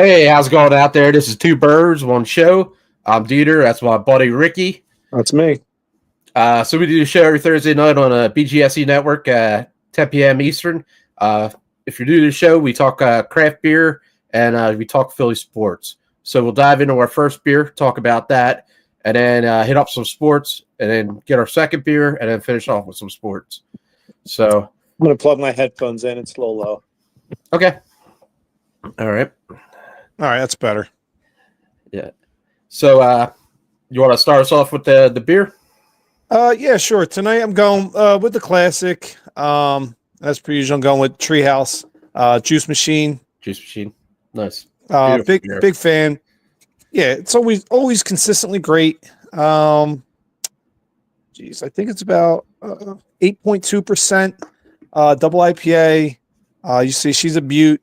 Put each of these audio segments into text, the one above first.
Hey, how's it going out there? This is Two Birds, One Show. I'm DeeTer. That's my buddy Ricky. That's me. So we do the show every Thursday night on a BGSE Network, 10 p.m. Eastern. If you're new to the show, we talk craft beer and we talk Philly sports. So we'll dive into our first beer, talk about that, and then hit up some sports, and then get our second beer, and then finish off with some sports. So I'm going to plug my headphones in. It's a little low. Okay. All right. All right, that's better. Yeah. So you want to start us off with the beer? Yeah, sure. Tonight I'm going with the classic. As per usual, I'm going with Treehouse Juice Machine. Juice Machine. Nice. Big fan. Yeah, it's always consistently great. I think it's about 8.2% double IPA. You see she's a beaut.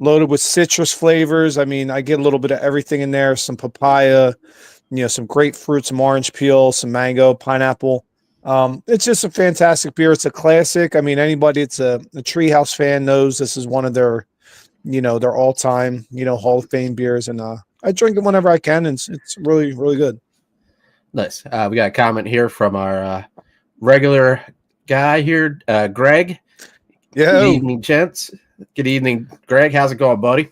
Loaded with citrus flavors. I mean, I get a little bit of everything in there. Some papaya, some grapefruit, some orange peel, some mango, pineapple. It's just a fantastic beer. It's a classic. I mean, anybody that's a Treehouse fan knows this is one of their all-time, Hall of Fame beers. And I drink it whenever I can, and it's really, really good. Nice. We got a comment here from our regular guy here, Greg. Yeah. Good evening, gents. Good evening, Greg. How's it going, buddy?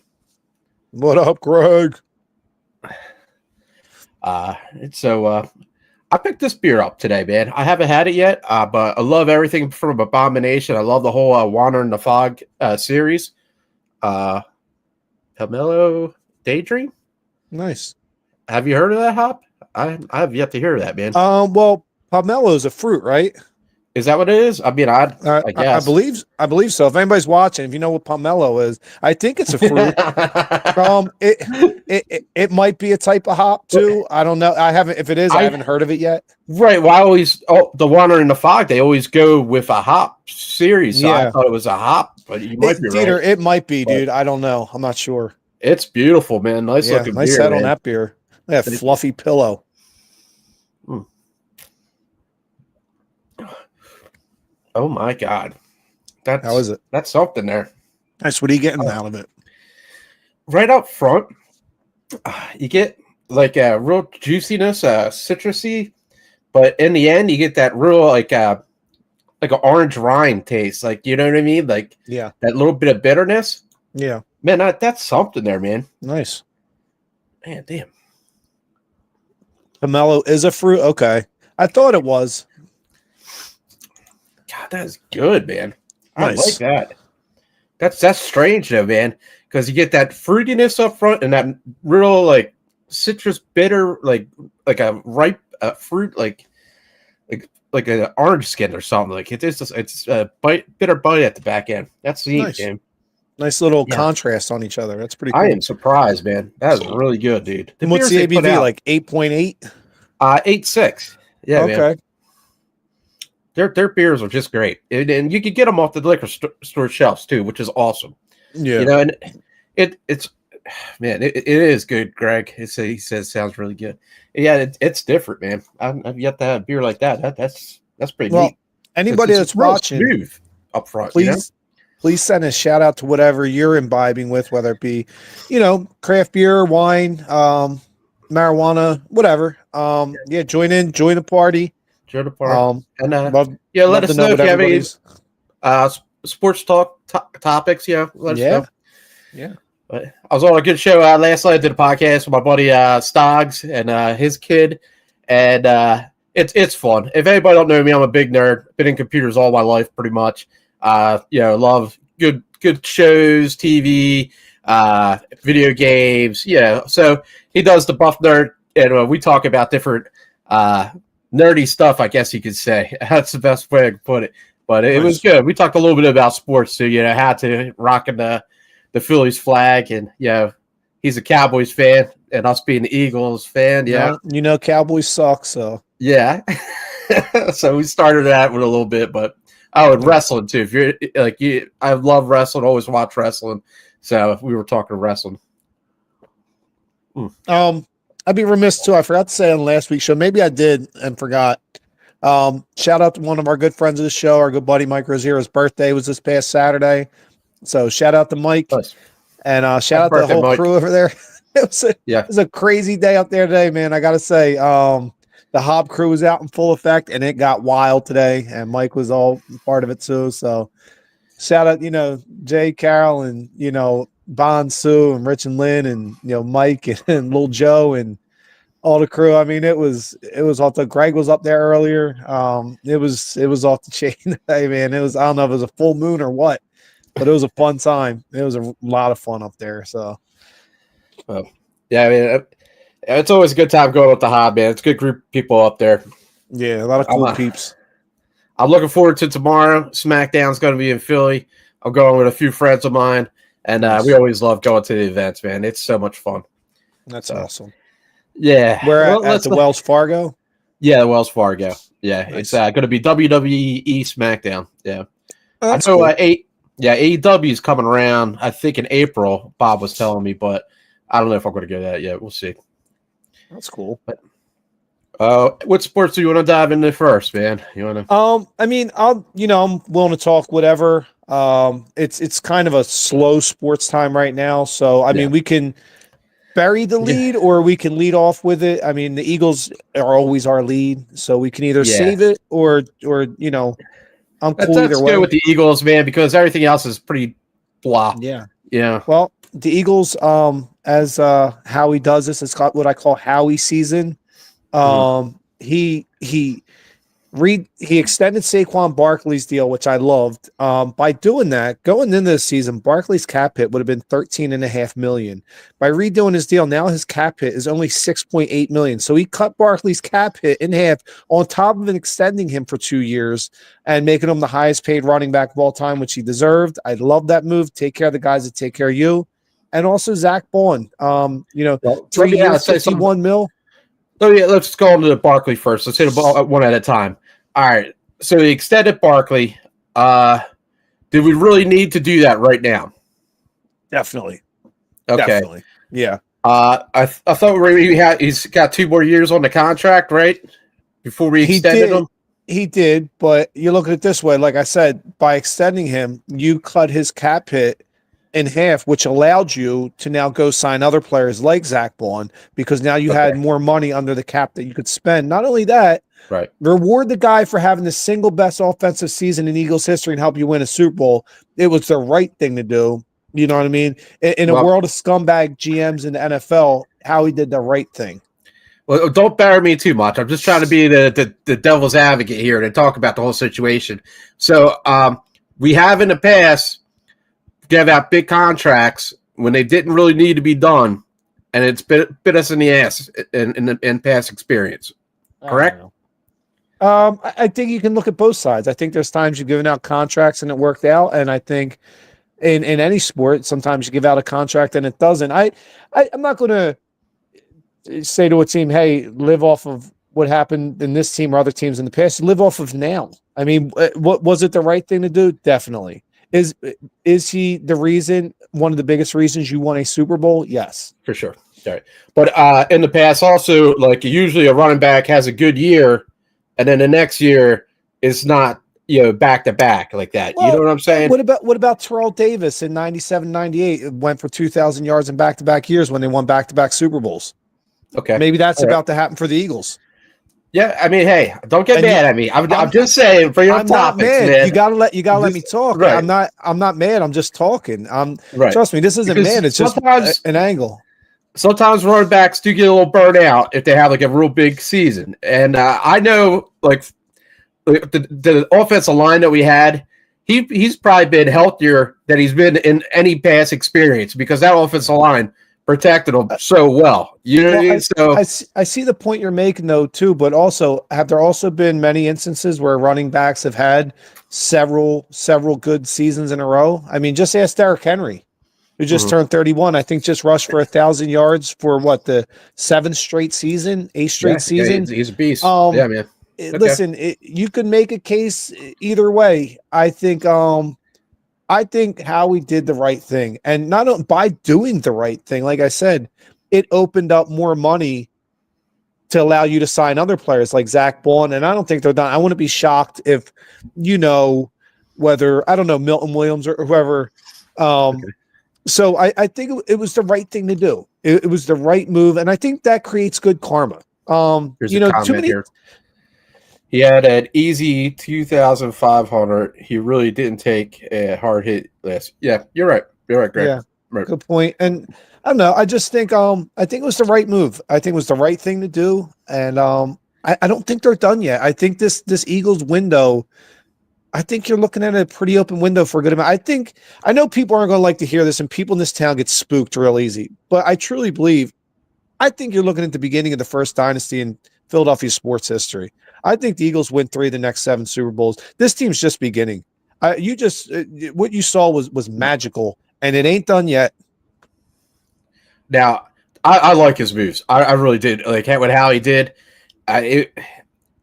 What up, Greg? So I picked this beer up today, man. I haven't had it yet, but I love everything from Abomination. I love the whole Wander in the Fog series. Pomelo Daydream. Nice. Have you heard of that hop? I have yet to hear that, man. Well, pomelo is a fruit, right? Is that what it is? I mean, I guess. I believe so. If anybody's watching, if you know what pomelo is, I think it's a fruit. It might be a type of hop too. I don't know. I haven't heard of it yet. Right. Well, the Wander in the Fog, they always go with a hop series. So yeah. I thought it was a hop, but you might be right. It might be, dude. I don't know. I'm not sure. It's beautiful, man. Nice looking nice beer. Nice head on that beer. Yeah, fluffy pillow. Oh my God. How is it? That's something there. Nice. What are you getting out of it? Right up front, you get like a real juiciness, citrusy, but in the end, you get that real like an orange rind taste. Like, you know what I mean? Like, yeah, that little bit of bitterness. Yeah, man, that's something there, man. Nice. Man, damn. Pomelo is a fruit. Okay, I thought it was. God, that's good, man. Nice. I like that. That's strange though, man, because you get that fruitiness up front and that real like citrus bitter, like a ripe fruit, like an orange skin or something. Like it's a bitter bite at the back end. That's neat, nice. Man. Nice little contrast on each other. That's pretty cool. I am surprised, man. That is really good, dude. And what's the ABV? Like 8.8? 8.6. Yeah. Okay. Man. Their beers are just great, and you can get them off the liquor store shelves too, which is awesome. Yeah, and it's man, it is good. Greg, he says sounds really good. Yeah, it's different, man. I've yet to have a beer like that. That's pretty neat. Anybody that's watching, smooth up front, please send a shout out to whatever you're imbibing with, whether it be, craft beer, wine, marijuana, whatever. Yeah, join the party. Join the party. And let us know if you have any sports talk topics. Let us know. Yeah. But I was on a good show last night. I did a podcast with my buddy Stoggs and his kid, and it's fun. If anybody don't know me, I'm a big nerd. Been in computers all my life, pretty much. Love good shows, TV, video games. Yeah, so he does the Buff Nerd, and we talk about different nerdy stuff, I guess you could say. That's the best way I could put it. But it was good. We talked a little bit about sports too. How to rocking the Phillies flag, and he's a Cowboys fan, and us being the Eagles fan. Yeah, Cowboys suck. So yeah, so we started that with a little bit, but and wrestling too. If you're like I love wrestling. Always watch wrestling. So we were talking wrestling. I'd be remiss too. I forgot to say on last week's show. Maybe I did and forgot. Shout out to one of our good friends of the show, our good buddy Mike Roziero's birthday was this past Saturday. So shout out to Mike. Nice. And shout Happy out to the birthday, whole Mike. crew over there. It was a crazy day up there today, man. I got to say, the Hob crew was out in full effect, and it got wild today. And Mike was all part of it too. So shout out, Jay, Carol, and Bon, Sue, and Rich and Lynn, and Mike and Lil Joe and all the crew. I mean, it was off the. Greg was up there earlier. It was off the chain. Hey, man, it was. I don't know if it was a full moon or what, but it was a fun time. It was a lot of fun up there. So, yeah, I mean, it's always a good time going with the Hob, man. It's a good group of people up there. Yeah, a lot of cool peeps. I'm looking forward to tomorrow. SmackDown's going to be in Philly. I'm going with a few friends of mine, and we always love going to the events, man. It's so much fun. That's awesome. Yeah. We're at the Wells Fargo? Yeah, the Wells Fargo. Yeah, Nice. It's going to be WWE SmackDown. Yeah. Oh, that's I know cool. AEW is coming around, I think, in April, Bob was telling me, but I don't know if I'm going to go that yet. We'll see. That's cool. But, what sports do you want to dive into first, man? You want to? I mean, I'm willing to talk whatever. It's kind of a slow sports time right now, so I mean, we can bury the lead or we can lead off with it. I mean, the Eagles are always our lead, so we can either save it or I'm cool either way. Let's go with the Eagles, man, because everything else is pretty blah. Yeah. Well, the Eagles, as Howie does this, it's got what I call Howie season. He extended Saquon Barkley's deal, which I loved. By doing that, going into the season, Barkley's cap hit would have been $13.5 million. By redoing his deal, now his cap hit is only $6.8 million. So he cut Barkley's cap hit in half on top of extending him for 2 years and making him the highest paid running back of all time, which he deserved. I love that move. Take care of the guys that take care of you. And also Zach Bourne, 3 years, $51 million. Oh, yeah, let's go on to the Barkley first. Let's hit a ball one at a time. All right. So he extended Barkley. Did we really need to do that right now? Definitely. Okay. Definitely. Yeah. I thought he's got 2 more years on the contract, right? Before we extended him. He did, but you look at it this way. Like I said, by extending him, you cut his cap hit in half, which allowed you to now go sign other players like Zach Bourne, because now you had more money under the cap that you could spend. Not only that, reward the guy for having the single best offensive season in Eagles history and help you win a Super Bowl. It was the right thing to do. You know what I mean? In a world of scumbag GMs in the NFL, Howie did the right thing. Well, don't bury me too much. I'm just trying to be the devil's advocate here and talk about the whole situation. So we have in the past give out big contracts when they didn't really need to be done, and it's bit us in the ass in past experience. Correct? I think you can look at both sides. I think there's times you've given out contracts and it worked out, and I think in any sport, sometimes you give out a contract and it doesn't. I'm not going to say to a team, hey, live off of what happened in this team or other teams in the past. Live off of now. I mean, what was it the right thing to do? Definitely. Is he the reason, one of the biggest reasons you won a Super Bowl? Yes. For sure. All right. But in the past also, like usually a running back has a good year and then the next year is not, back to back like that. Well, you know what I'm saying? What about Terrell Davis in 97, 98? It went for 2,000 yards in back-to-back years when they won back-to-back Super Bowls. Okay. Maybe that's about to happen for the Eagles. Yeah, I mean, hey, don't get mad at me. I'm just saying for your topics, man. You gotta let me talk. Right. I'm not mad. I'm just talking. Trust me, this isn't mad. It's just an angle. Sometimes running backs do get a little burnt out if they have like a real big season. And I know like the offensive line that we had, he's probably been healthier than he's been in any past experience because that offensive line protected him so well. You know what I mean? So I see the point you're making though too, but also have there also been many instances where running backs have had several good seasons in a row? I mean, just ask Derrick Henry, who just turned 31. I think just rushed for 1,000 yards for the 7th straight season, 8th straight season. Yeah, he's a beast. Yeah, man. Listen, you can make a case either way. I think Howie did the right thing, and not only by doing the right thing, like I said, it opened up more money to allow you to sign other players like Zach Bourne. And I don't think they're done. I wouldn't be shocked if, whether, I don't know, Milton Williams or whoever So I think it was the right thing to do. It was the right move, and I think that creates good karma. Here's You a know, too comment many. here. He had an easy 2,500. He really didn't take a hard hit last. Yeah, you're right. You're right, Greg. Yeah, Right. good point. And I don't know. I just think I think it was the right move. I think it was the right thing to do. And I don't think they're done yet. I think this Eagles window. I think you're looking at a pretty open window for a good amount. I know people aren't going to like to hear this, and people in this town get spooked real easy. But I truly believe. I think you're looking at the beginning of the first dynasty in Philadelphia sports history. I think the Eagles win 3 of the next 7 Super Bowls. This team's just beginning. What you saw was magical, and it ain't done yet. Now, I like his moves. I really did. Like what Howie did. It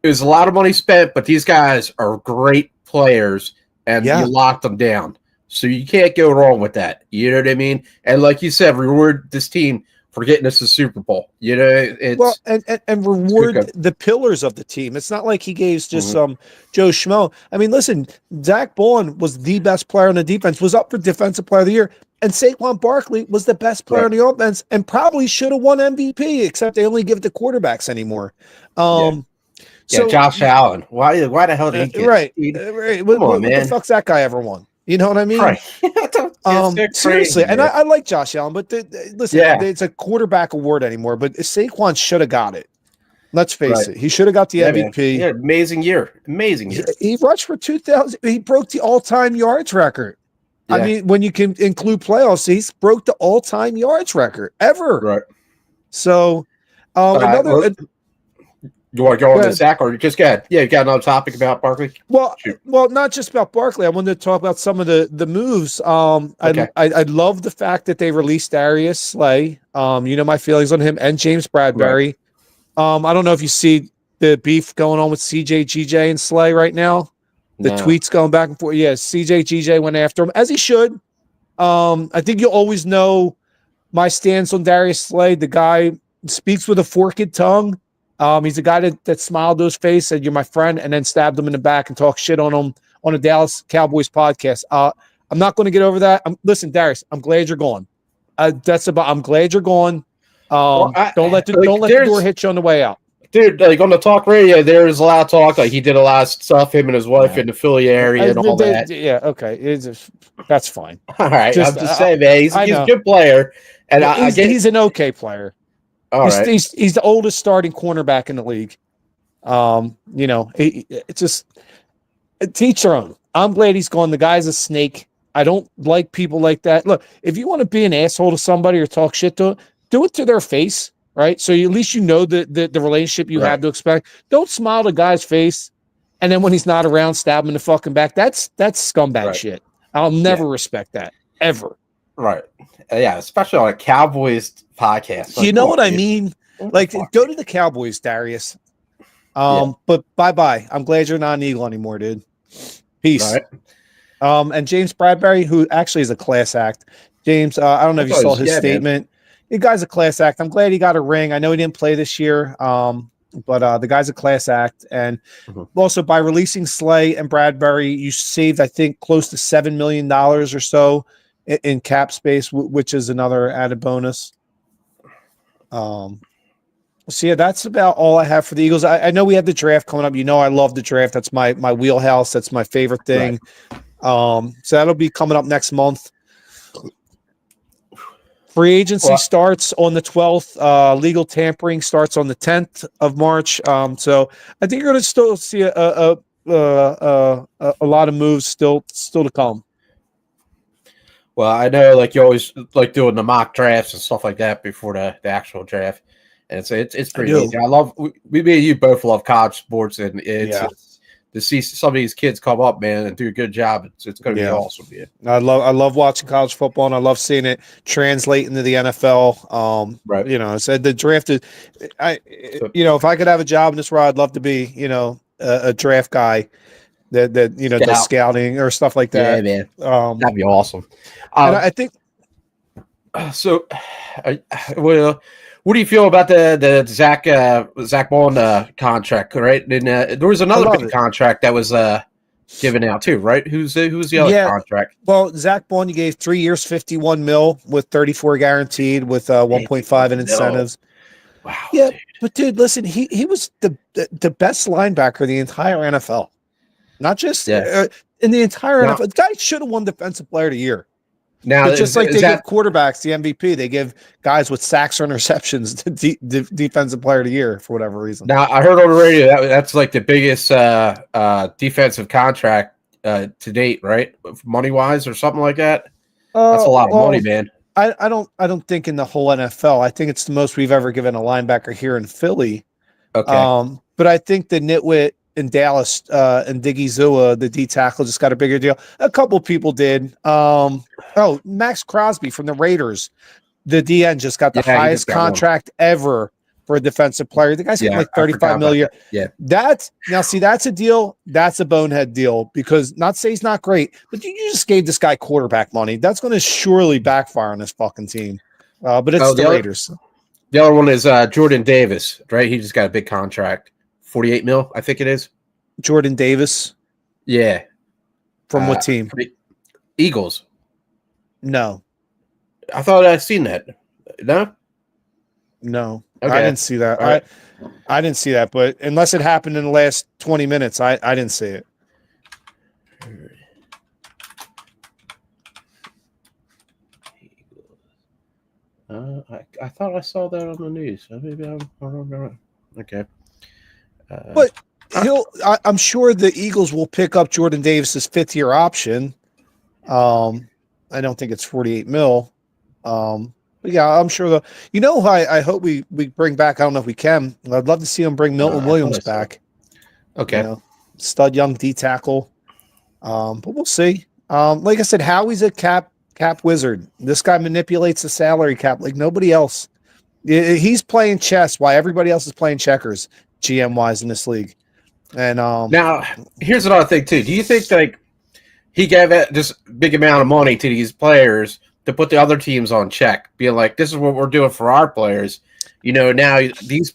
was a lot of money spent, but these guys are great players, and you locked them down. So you can't go wrong with that. You know what I mean? And like you said, reward this team for getting us a Super Bowl. You know, it's and reward the pillars of the team. It's not like he gave just some Joe Schmo. I mean, listen, Zach Bowen was the best player on the defense, was up for Defensive Player of the Year, and Saquon Barkley was the best player on the offense and probably should have won MVP, except they only give it to quarterbacks anymore. So Josh Allen. Why the hell did he get right? What the fuck's that guy ever won? You know what I mean? Right. Seriously, and I like Josh Allen, but listen, it's a quarterback award anymore. But Saquon should have got it. Let's face it, he should have got the MVP. Yeah, amazing year. He rushed for 2,000. He broke the all-time yards record. Yeah. I mean, when you can include playoffs, he's broke the all-time yards record ever. Right. So, you want to go on to Zach, or just go ahead? Yeah, you got another topic about Barkley? Well, not just about Barkley. I wanted to talk about some of the moves. I love the fact that they released Darius Slay. You know my feelings on him, and James Bradbury. Right. I don't know if you see the beef going on with CJ, GJ, and Slay right now. The tweets going back and forth. Yeah, CJ, GJ went after him, as he should. I think you'll always know my stance on Darius Slay. The guy speaks with a forked tongue. He's a guy that smiled to his face, said, "You're my friend," and then stabbed him in the back and talked shit on him on a Dallas Cowboys podcast. I'm not going to get over that. Listen, Darius, I'm glad you're gone. I'm glad you're gone. Don't let the door hit you on the way out. Dude, like on the talk radio, there's a lot of talk. Like he did a lot of stuff, him and his wife in the Philly area and all that. Yeah, okay. That's fine. All right. I'm just saying, man, he's a good player. And he's an okay player. He's the oldest starting cornerback in the league. You know, it's just teach their own. I'm glad he's gone. The guy's a snake. I don't like people like that. Look, if you want to be an asshole to somebody or talk shit to them, do it to their face, right? So at least you know the relationship you have to expect. Don't smile to a guy's face, and then when he's not around, stab him in the fucking back. That's scumbag shit. I'll never respect that ever. Right. Yeah, especially on a Cowboys podcast. Like, you know what I mean? Like, go to the Cowboys, Darius. But bye-bye. I'm glad you're not an Eagle anymore, dude. Peace. Right. And James Bradbury, who actually is a class act. James, I don't know if you saw his statement. Man. The guy's a class act. I'm glad he got a ring. I know he didn't play this year, but the guy's a class act. And also by releasing Slay and Bradbury, you saved, I think, close to $7 million or so in cap space, which is another added bonus. So yeah, that's about all I have for the Eagles. I know we have the draft coming up. You know, I love the draft. That's my wheelhouse. That's my favorite thing. Right. So that'll be coming up next month. Free agency starts on the 12th. Legal tampering starts on the 10th of March. So I think you're going to still see a lot of moves still to come. Well, I know, like you always like doing the mock drafts and stuff like that before the actual draft, and it's pretty easy. I love me and you both love college sports, and it's to see some of these kids come up, man, and do a good job. It's going to be awesome. Yeah, I love watching college football, and I love seeing it translate into the NFL. Right, you know, so the draft is, if I could have a job in this world, I'd love to be, a draft guy. That you know, does scouting or stuff like that. Yeah, man. That'd be awesome. And I think so. Well, what do you feel about the Zach Bowen contract? Right, and there was another big contract that was given out too, right? Who's the other Yeah. contract? Well, Zach Bond, you gave 3 years, 51 mil with 34 guaranteed with 1.5 in incentives. Wow. Yeah, Dude. but dude, listen, he was the best linebacker in the entire NFL, not just Yeah. in the entire Now, NFL. The guy should have won Defensive Player of the Year. now But just like is they give that quarterbacks the MVP, they give guys with sacks or interceptions the Defensive Player of the Year for whatever reason. now? I heard on the radio that's like the biggest defensive contract to date, right? Money wise or something like that. That's a lot of money, man. I don't think in the whole NFL. I think it's the most we've ever given a linebacker here in Philly. Okay. But I think the nitwit in Dallas and Diggy Zua, the D tackle, just got a bigger deal. A couple people did. Max Crosby from the Raiders, the DN just got the Yeah, he highest just got one. contract ever for a defensive player. The guy's getting like 35 million. Yeah. That's a deal. That's a bonehead deal because not to say he's not great, but you just gave this guy quarterback money. That's going to surely backfire on this fucking team. But it's the Raiders. The other one is Jordan Davis, right? He just got a big contract, 48 mil, I think it is. Jordan Davis. Yeah. From what team? Eagles. No. I thought I'd seen that. No. Okay. I didn't see that. Right. I didn't see that, but unless it happened in the last 20 minutes, I didn't see it. I thought I saw that on the news. Maybe I'm wrong. Okay. But I'm sure the Eagles will pick up Jordan Davis's 5th-year option. I don't think it's 48 mil. But yeah, I'm sure I hope we bring back. I don't know if we can. I'd love to see him bring Milton Williams back. Okay. Stud young D tackle. But we'll see. Like I said, Howie's a cap wizard. This guy manipulates the salary cap like nobody else. He's playing chess while everybody else is playing checkers, GM wise in this league. And now here's another thing too. Do you think like he gave this big amount of money to these players to put the other teams on check, being like, "This is what we're doing for our players"? Now these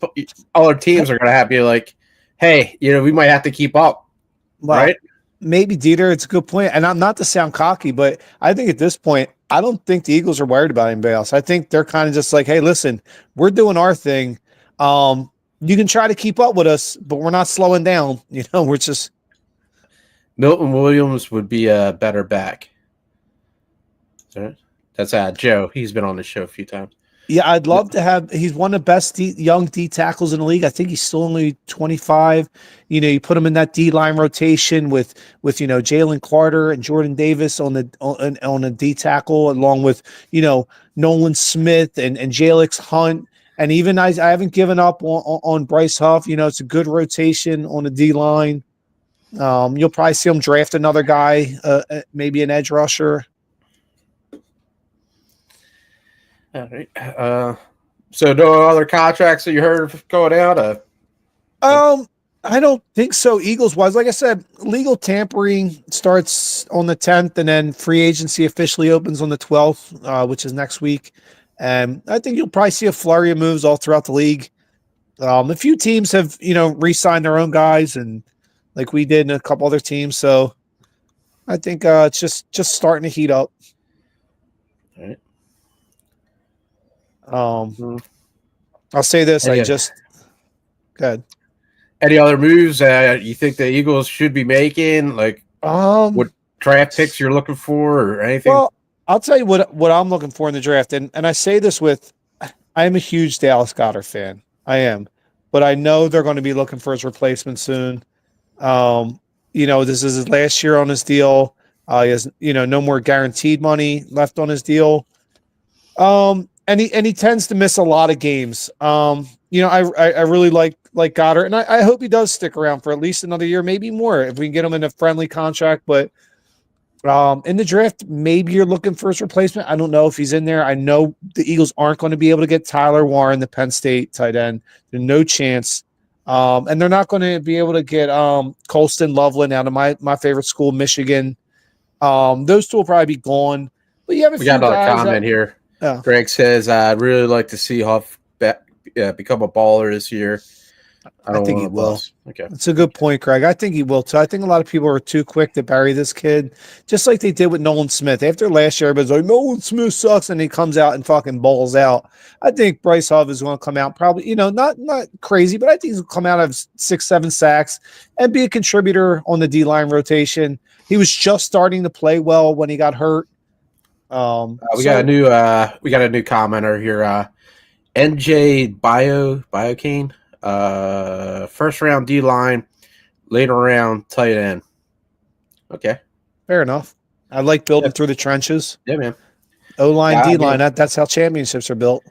other teams are going to have to be like, "Hey, we might have to keep up," right? Maybe DeeTer, it's a good point. And I'm not to sound cocky, but I think at this point, I don't think the Eagles are worried about anybody else. I think they're kind of just like, hey, listen, we're doing our thing. You can try to keep up with us, but we're not slowing down. We're just. Milton Williams would be a better back. That's Joe. He's been on the show a few times. Yeah, I'd love to have. He's one of the best young D tackles in the league. I think he's still only 25. You put him in that D line rotation with Jalen Carter and Jordan Davis on a D tackle, along with Nolan Smith and Jalix Hunt, and even I haven't given up on Bryce Huff. It's a good rotation on the D line. You'll probably see him draft another guy, maybe an edge rusher. All right. So no other contracts that you heard of going out? I don't think so. Eagles wise, like I said, legal tampering starts on the 10th, and then free agency officially opens on the 12th, which is next week. And I think you'll probably see a flurry of moves all throughout the league. A few teams have re-signed their own guys, and like we did in a couple other teams. So I think it's just starting to heat up. All right. I'll say this. Good. Any other moves you think the Eagles should be making? Like what draft picks you're looking for or anything? Well, I'll tell you what I'm looking for in the draft. And I say this I am a huge Dallas Goedert fan. I am. But I know they're going to be looking for his replacement soon. This is his last year on his deal. He has, no more guaranteed money left on his deal. And he tends to miss a lot of games. I really like Goddard, and I hope he does stick around for at least another year, maybe more, if we can get him in a friendly contract. But in the draft, maybe you're looking for his replacement. I don't know if he's in there. I know the Eagles aren't going to be able to get Tyler Warren, the Penn State tight end. There's no chance. And they're not going to be able to get Colston Loveland out of my favorite school, Michigan. Those two will probably be gone. But you have we got another comment here. Greg says, I'd really like to see Huff become a baller this year. I think he will. Okay. It's a good point, Craig. I think he will too. I think a lot of people are too quick to bury this kid, just like they did with Nolan Smith. After last year, everybody's like, Nolan Smith sucks, and he comes out and fucking balls out. I think Bryce Huff is going to come out probably, not crazy, but I think he'll come out of 6-7 sacks and be a contributor on the D-line rotation. He was just starting to play well when he got hurt. We got a new commenter here. NJ Biocane. First round D line, later round tight end. Okay, fair enough. I like building through the trenches. Yeah, man. O line, D line. That's how championships are built.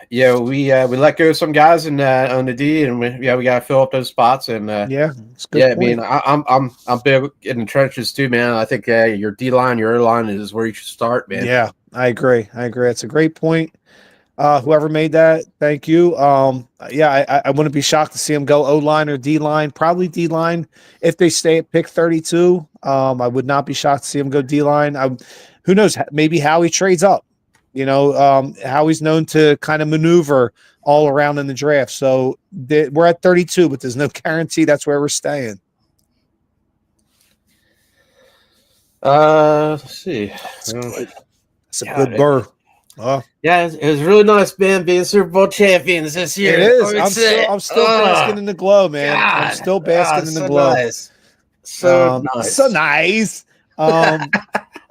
Yeah, we let go of some guys on the D, and we got to fill up those spots. And it's good point. I mean, I'm big in the trenches too, man. I think your D line, your O line is where you should start, man. Yeah, I agree. It's a great point. Whoever made that, thank you. I wouldn't be shocked to see him go O-line or D-line, probably D-line if they stay at pick 32. I would not be shocked to see him go D-line. Who knows? Maybe Howie trades up. Howie's known to kind of maneuver all around in the draft. So we're at 32, but there's no guarantee that's where we're staying. Let's see. It's a good burr. Yeah, it was really nice, man, being Super Bowl champions this year. It is. I'm still basking in the glow, man. God, I'm still basking in the glow. Nice. So nice.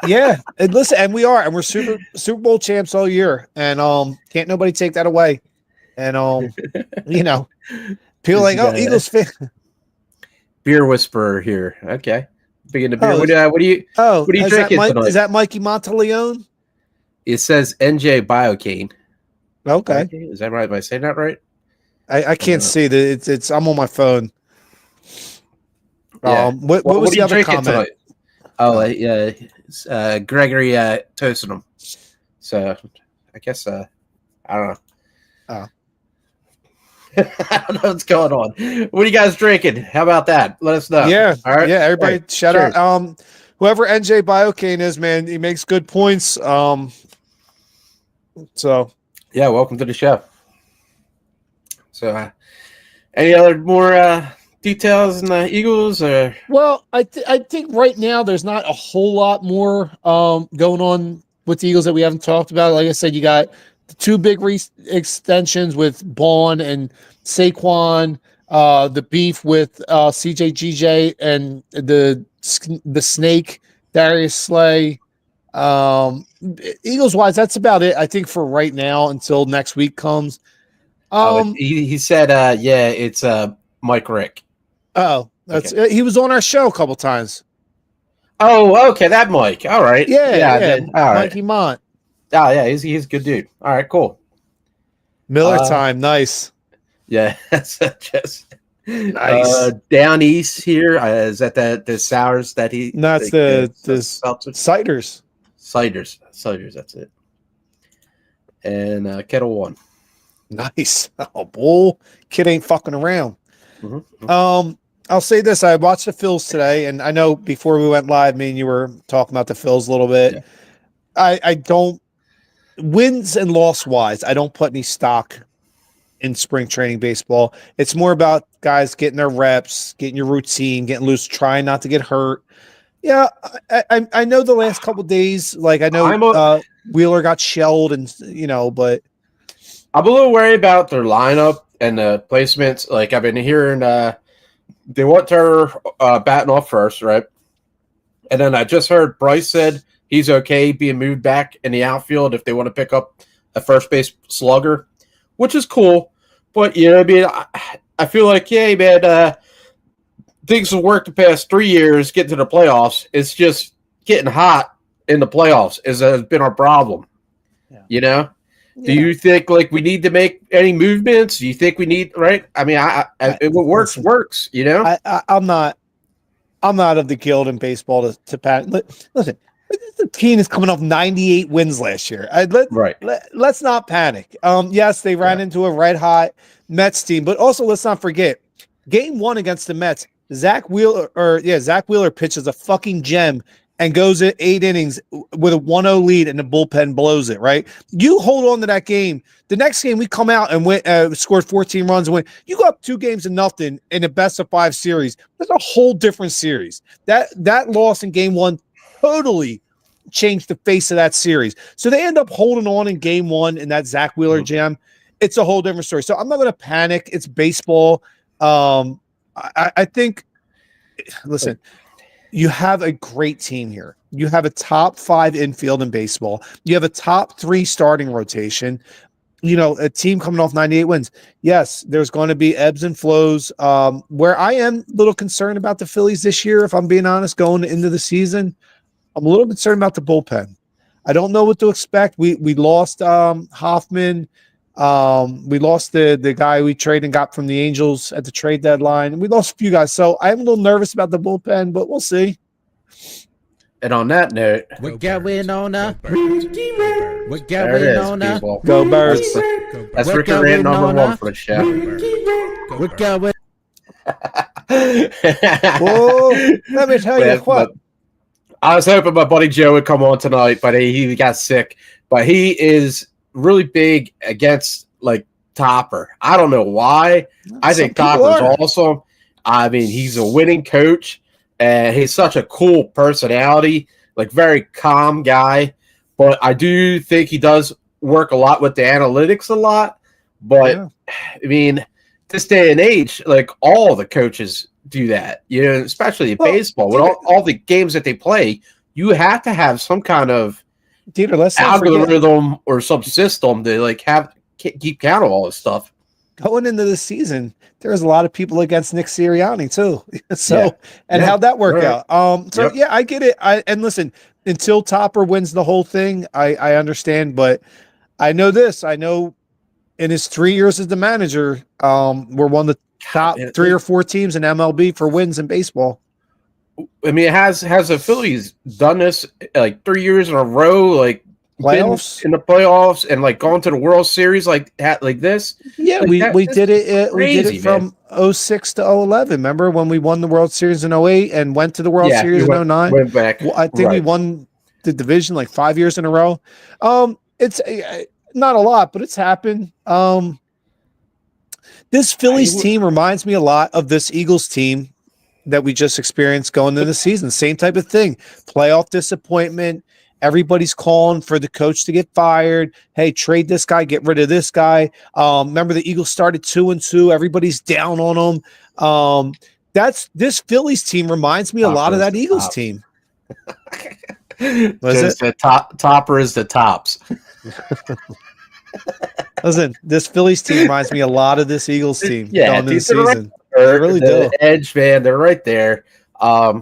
Yeah. And listen, and we're Super Bowl champs all year, and can't nobody take that away. And people like, Eagles fan. Beer whisperer here. Okay, big into beer. What do you drinking tonight? Is that Mikey Monteleone? It says NJ Biocane. Okay. Is that right? Am I saying that right? I can't see that. It's I'm on my phone. Yeah. What was the other comment? Tonight? Oh, Gregory toasted them. So I guess I don't know. Oh. I don't know what's going on. What are you guys drinking? How about that? Let us know. Yeah. All right. Yeah. Everybody, shout out. Whoever NJ Biocane is, man, he makes good points. So yeah, welcome to the show. So, any other more details in the Eagles? Or well, I think right now there's not a whole lot more going on with the Eagles that we haven't talked about. Like I said, you got the two big extensions with Bond and Saquon, the beef with CJGJ and the snake Darius Slay. Eagles wise, that's about it, I think, for right now until next week comes. He said it's Mike Rick. Oh, that's okay. He was on our show a couple times. Oh, okay, that Mike. All right. Yeah. All right. Mikey Mont. Oh yeah, he's a good dude. All right, cool. Miller time, nice. Yeah, that's just nice. Down east here, is that the sours that he? No, it's the ciders. Ciders. That's it. And Kettle One. Nice. Oh, bull. Kid ain't fucking around. Mm-hmm. I'll say this. I watched the Phils today, and I know before we went live, me and you were talking about the Phils a little bit. Yeah. I don't, wins and loss wise, I don't put any stock in spring training baseball. It's more about guys getting their reps, getting your routine, getting loose, trying not to get hurt. Yeah, I know the last couple of days, like I know Wheeler got shelled, and but I'm a little worried about their lineup and the placements. Like I've been hearing, they want Turner batting off first, right? And then I just heard Bryce said he's okay being moved back in the outfield if they want to pick up a first base slugger, which is cool. But I feel like, man, things have worked the past 3 years getting to the playoffs. It's just getting hot in the playoffs has been our problem. Yeah. Yeah. Do you think like we need to make any movements? Do you think we need right? I mean, what works. I'm not of the guild in baseball to pat. Listen, the team is coming off 98 wins last year. Let's not panic. Yes, they ran into a red hot Mets team, but also let's not forget Game 1 against the Mets. Zach Wheeler pitches a fucking gem and goes at 8 innings with a 1-0 lead and the bullpen blows it, right? You hold on to that game. The next game we come out and win, scored 14 runs and win. You go up 2-0 in a best-of-5 series. That's a whole different series. That loss in game 1 totally changed the face of that series. So they end up holding on in game 1 in that Zach Wheeler jam. It's a whole different story. So I'm not going to panic. It's baseball. I think, listen, you have a great team here. You have a top 5 infield in baseball. You have a top 3 starting rotation. A team coming off 98 wins. Yes, there's going to be ebbs and flows. Where I am a little concerned about the Phillies this year, if I'm being honest, going into the season, I'm a little concerned about the bullpen. I don't know what to expect. We lost Hoffman. We lost the guy we traded and got from the Angels at the trade deadline. We lost a few guys. So I'm a little nervous about the bullpen, but we'll see. And on that note, we're going on a we're going on a Go Birds. That's Rickbeerman number 1 for the show. We're going. Whoa, let me tell you what. I was hoping my buddy Joe would come on tonight, but he got sick. But he is really big against Topper. I don't know why. I think Topper's awesome. I mean, he's a winning coach, and he's such a cool personality, very calm guy. But I do think he does work a lot with the analytics a lot. But I mean, this day and age, all the coaches do that, especially in baseball. With all the games that they play, you have to have some kind of algorithm or some system to keep count of all this stuff. Going into the season, there's a lot of people against Nick Sirianni too. How'd that work out? I get it. And listen, until Topper wins the whole thing, I understand, but I know this. I know in his 3 years as the manager, we're one of the top 3 or 4 teams in MLB for wins in baseball. I mean, has the Phillies done this 3 years in a row, playoffs in the playoffs and gone to the World Series like this? Yeah, we did it. We did it from 06 to 011. Remember when we won the World Series in 08 and went to the World Series in 09? Went back. Well, I think we won the division 5 years in a row. It's not a lot, but it's happened. This Phillies team reminds me a lot of this Eagles team that we just experienced going into the season. Same type of thing. Playoff disappointment. Everybody's calling for the coach to get fired. Hey, trade this guy, get rid of this guy. Remember the Eagles started 2-2. Everybody's down on them. This Phillies team reminds me a lot of that Eagles team. The Topper is the tops. Listen, this Phillies team reminds me a lot of this Eagles team going into the season. They really do. Edge, man, they're right there. I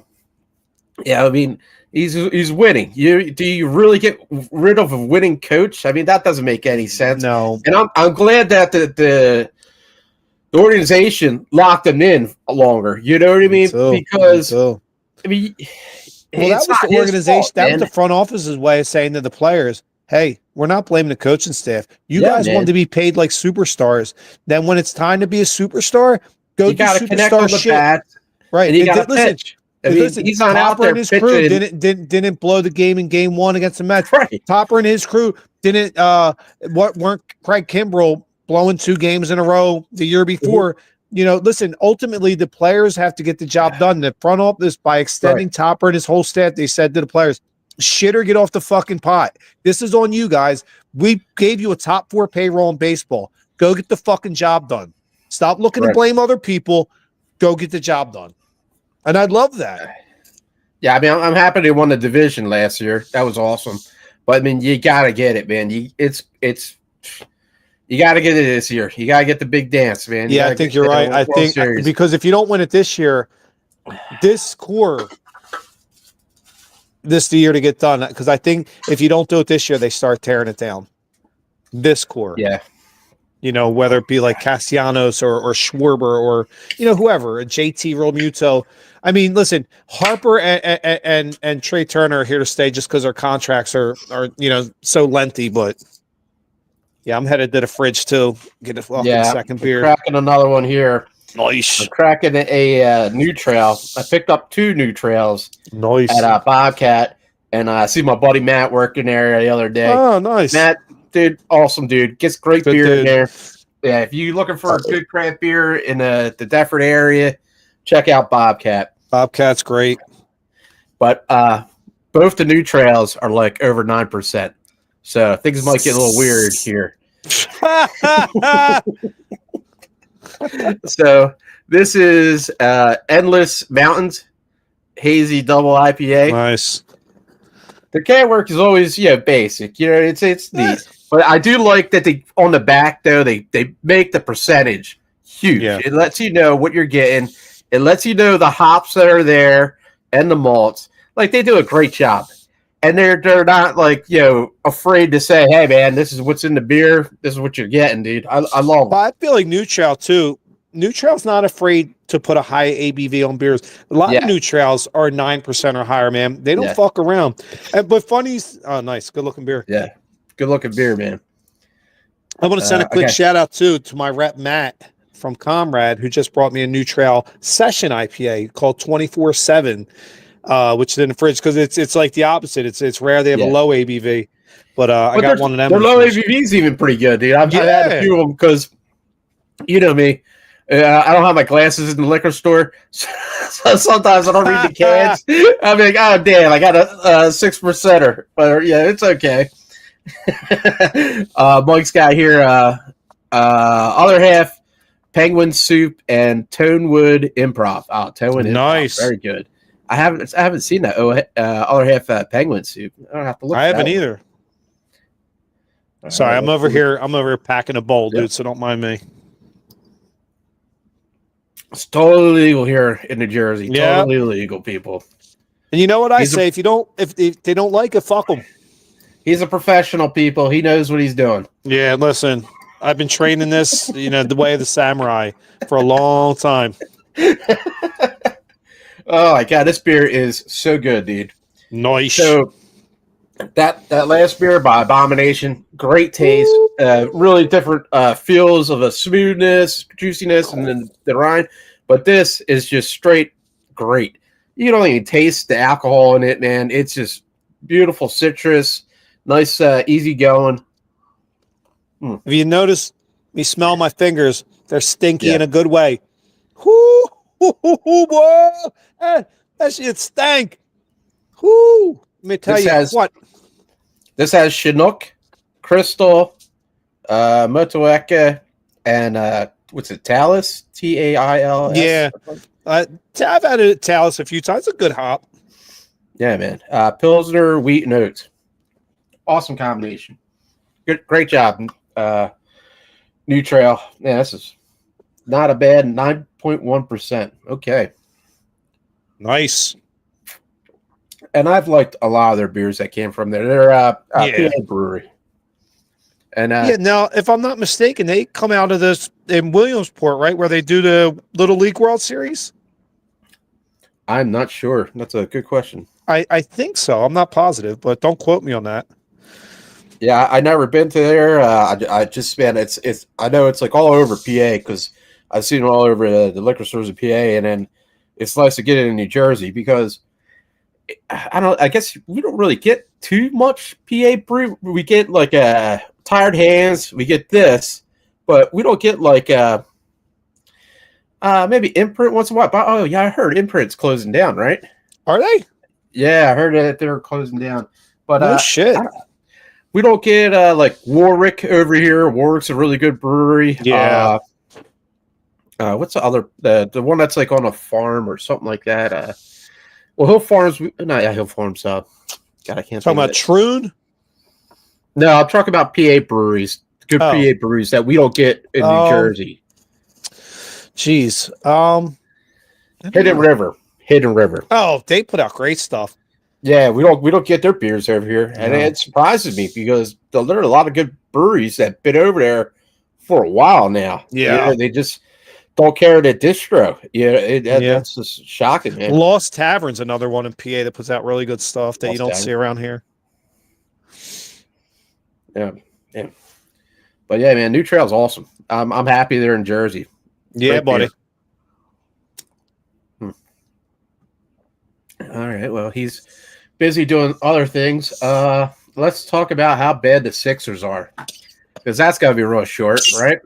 mean, he's winning. Do you really get rid of a winning coach? I mean, that doesn't make any sense. No. And I'm glad that the organization locked him in longer. You know what I mean? Because I mean, that was the organization. That was the front office's way of saying to the players, hey, we're not blaming the coaching staff. You guys want to be paid like superstars. Then when it's time to be a superstar, go do superstar shit. Right. And you got to pitch. Listen, he's not out there. His crew didn't blow the game in game 1 against the Mets. Right. Topper and his crew didn't weren't Craig Kimbrell blowing 2 games in a row the year before. Listen, ultimately the players have to get the job done. The front office, by extending Topper and his whole staff, they said to the players, shit or get off the fucking pot. This is on you guys. We gave you a top 4 payroll in baseball. Go get the fucking job done. Stop looking to blame other people. Go get the job done. And I love that. Yeah, I mean, I'm happy they won the division last year. That was awesome. But I mean, you gotta get it, man. You gotta get it this year. You gotta get the big dance, man. I think you're right. I think because if you don't win it this year, this core. This the year to get done, because I think if you don't do it this year, they start tearing it down. This core, whether it be like Castellanos or Schwarber or whoever, JT Realmuto. I mean, listen, Harper and Trey Turner are here to stay just because their contracts are so lengthy. But I'm headed to the fridge too. Get a second beer. Cracking another one here. Nice. I'm cracking a new trail. I picked up 2 new trails Nice. at Bobcat, and I see my buddy Matt working there the other day. Oh, nice. Matt, dude, awesome dude. Gets great Good beer in dude. there. Yeah, if you're looking for a good craft beer in the Deptford area, check out Bobcat. Bobcat's great. But both the new trails are like over 9%. So things might get a little weird here. So this is Endless Mountains Hazy Double IPA. Nice. The can work is always basic. It's neat. But I do like that they on the back though they make the percentage huge. Yeah. It lets you know what you're getting. It lets you know the hops that are there and the malts. Like they do a great job. And they're not like, afraid to say, hey man, this is what's in the beer. This is what you're getting, dude. I love it. But I feel like New Trail too. New Trail's not afraid to put a high ABV on beers. A lot of New Trails are 9% or higher, man. They don't fuck around. But funny's nice, good looking beer. Yeah. Good looking beer, man. I want to send a quick shout out to my rep Matt from Comrade, who just brought me a New Trail Session IPA called 24/7. Which is in the fridge because it's like the opposite. It's rare they have a low ABV, but I got one of them. Their low ABV is even pretty good, dude. I've had a few of them because you know me. I don't have my glasses in the liquor store, so sometimes I don't read the cans. I'm like, oh damn, I got a 6%er, but it's okay. Mike's got here other half Penguin Soup and Tonewood Improv. Oh, Tonewood Improv, nice, very good. I haven't seen that other half Penguin Soup. I don't have to look. I haven't either. Sorry, I'm over here. I'm over here packing a bowl, dude. So don't mind me. It's totally legal here in New Jersey. Totally legal, people. And you know what I say? If they don't like it, fuck them. He's a professional, people. He knows what he's doing. Yeah, listen, I've been training this, the way of the samurai for a long time. Oh my god, this beer is so good, dude. Nice. So that last beer by Abomination, great taste, really different feels of a smoothness, juiciness, and then the rind. But this is just straight great. You don't even taste the alcohol in it, man. It's just beautiful citrus, nice, easy going. If you notice me smell my fingers, they're stinky in a good way. Whoo! Whoa! That shit stank. Whoo! Let me tell you what. This has Chinook, Crystal, Motueka, and what's it? Talus? Tails. Yeah, I've had it at Talus a few times. It's a good hop. Yeah, man. Pilsner, wheat, and oats. Awesome combination. Great job. New Trail. Yeah, this is not a bad 9.1%. Okay. Nice. And I've liked a lot of their beers that came from there. They're PA brewery. And now, if I'm not mistaken, they come out of this in Williamsport, right, where they do the Little League World Series? I'm not sure. That's a good question. I think so. I'm not positive, but don't quote me on that. Yeah, I never been to there. I just, man, it's. I know it's like all over PA because I've seen it all over the liquor stores in PA, and then it's nice to get it in New Jersey because I guess we don't really get too much PA brew. We get like Tired Hands. We get this, but we don't get like maybe Imprint once in a while. But, oh yeah, I heard Imprint's closing down, right? Are they? Yeah, I heard that they're closing down. But oh shit. We don't get like Warwick over here. Warwick's a really good brewery. Yeah. What's the other the one that's like on a farm or something like that? Well, Hill Farms. Hill Farms. God, I can't. Talking about Troon? No, I'm talking about PA breweries. Good PA breweries that we don't get in New Jersey. Jeez. Hidden River. Oh, they put out great stuff. Yeah, we don't get their beers over here, and it surprises me because there are a lot of good breweries that been over there for a while now. Yeah, they just don't carry the distro. That's just shocking, man. Lost Tavern's another one in PA that puts out really good stuff that you don't see around here. Yeah. But yeah, man, New Trail's awesome. I'm happy they're in Jersey. Yeah, Great buddy. beer. All right. Well, he's busy doing other things. Let's talk about how bad the Sixers are, because that's got to be real short, right?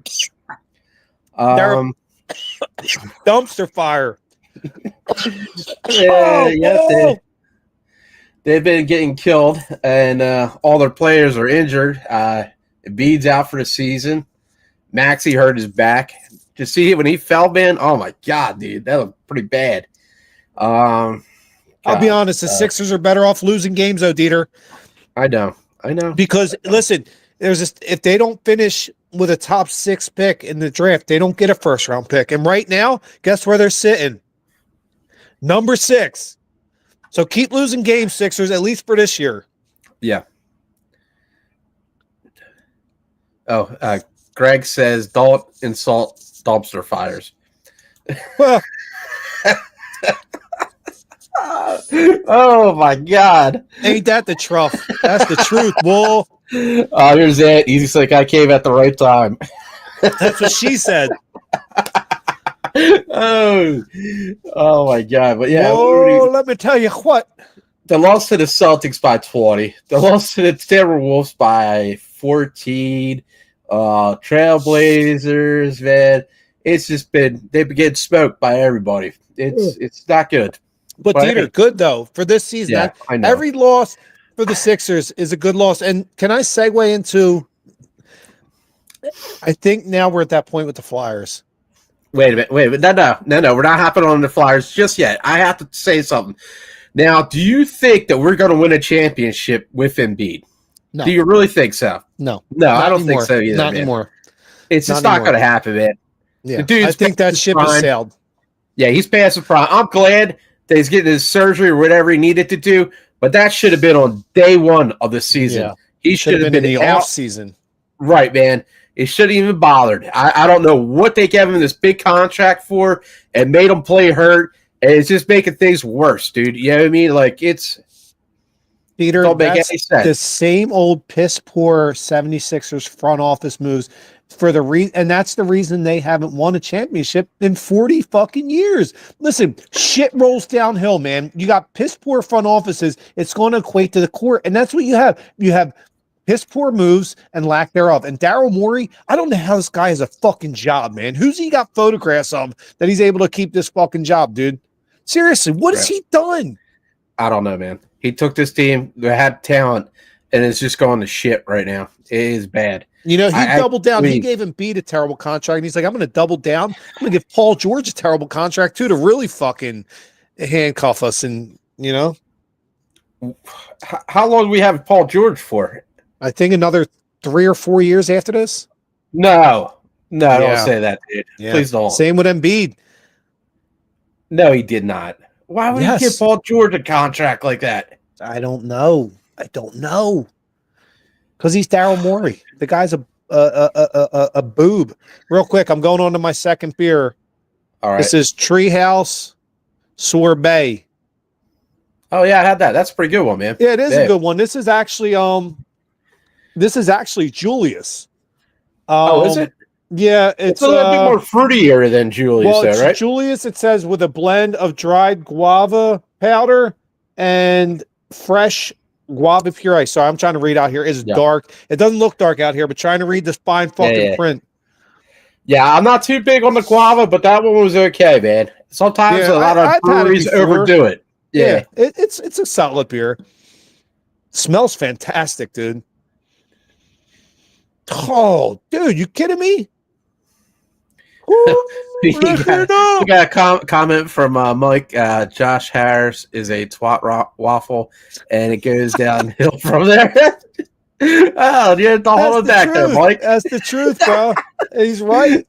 They're dumpster fire. They've been getting killed, and all their players are injured. Embiid's out for the season. Maxey hurt his back. To see when he fell, man, oh my god, dude, that was pretty bad. I'll be honest, the Sixers are better off losing games, though, DeeTer. I know. Because listen, if they don't finish with a top 6 pick in the draft, they don't get a first round pick. And right now, guess where they're sitting? Number 6. So keep losing games, Sixers, at least for this year. Yeah. Oh, Greg says, don't insult dumpster fires. Well, oh my god. ain't that the truth? That's the truth, bull. Oh, here's that. He's like, I came at the right time. That's what she said. oh my god. But yeah, let me tell you what. They lost to the Celtics by 20. They lost to the Timberwolves by 14. Trailblazers, man. It's just they've been getting smoked by everybody. It's not good. But DeeTer, good though for this season. Yeah, I know. Every loss for the Sixers is a good loss. And can I segue into? I think now we're at that point with the Flyers. Wait a minute. No. We're not hopping on the Flyers just yet. I have to say something. Now, do you think that we're going to win a championship with Embiid? No. Do you really think so? No, I don't think so either. Not man. anymore. It's just not going to happen, man. Yeah, I think that ship has sailed. Yeah, he's past the prime. I'm glad that he's getting his surgery or whatever he needed to do, but that should have been on day one of the season. Yeah. He should have been in the off season. Right, man. He shouldn't even bothered. I don't know what they gave him this big contract for and made him play hurt, and it's just making things worse, dude. You know what I mean? Like, DeeTer, don't make that's any sense. The same old piss poor 76ers front office moves and that's the reason they haven't won a championship in 40 fucking years. Listen, shit rolls downhill, man. You got piss poor front offices. It's going to equate to the court, and that's what you have. You have piss poor moves and lack thereof. And Daryl Morey, I don't know how this guy has a fucking job, man. Who's he got photographs of that he's able to keep this fucking job, dude? Seriously, what has he done? I don't know, man. He took this team that had talent, and it's just going to shit right now. It is bad. You know, he doubled down. He gave Embiid a terrible contract, and he's like, I'm going to double down. I'm going to give Paul George a terrible contract, too, to really fucking handcuff us. And, you know. How long do we have Paul George for? I think another 3 or 4 years after this. No, don't say that, dude. Yeah. Please don't. Same with Embiid. No, he did not. Why would he give Paul George a contract like that? I don't know. Because he's Daryl Morey. The guy's a boob. Real quick, I'm going on to my second beer. All right. This is Treehouse Sorbet. Oh yeah, I had that. That's a pretty good one, man. Yeah, it is a good one. This is actually Julius. Is it? Yeah, it's a little bit more fruitier than Julius, though, right? Julius, it says, with a blend of dried guava powder and fresh guava puree. So I'm trying to read out here. It's dark. It doesn't look dark out here, but trying to read this fine fucking print. Yeah, I'm not too big on the guava, but that one was okay, man. Sometimes a lot of breweries overdo it. Yeah, it's a solid beer. Smells fantastic, dude. Oh, dude, you kidding me? You got a comment from Mike. Josh Harris is a twat waffle, and it goes downhill from there. Oh, you had to hold it back there, Mike. That's the truth, bro. He's right.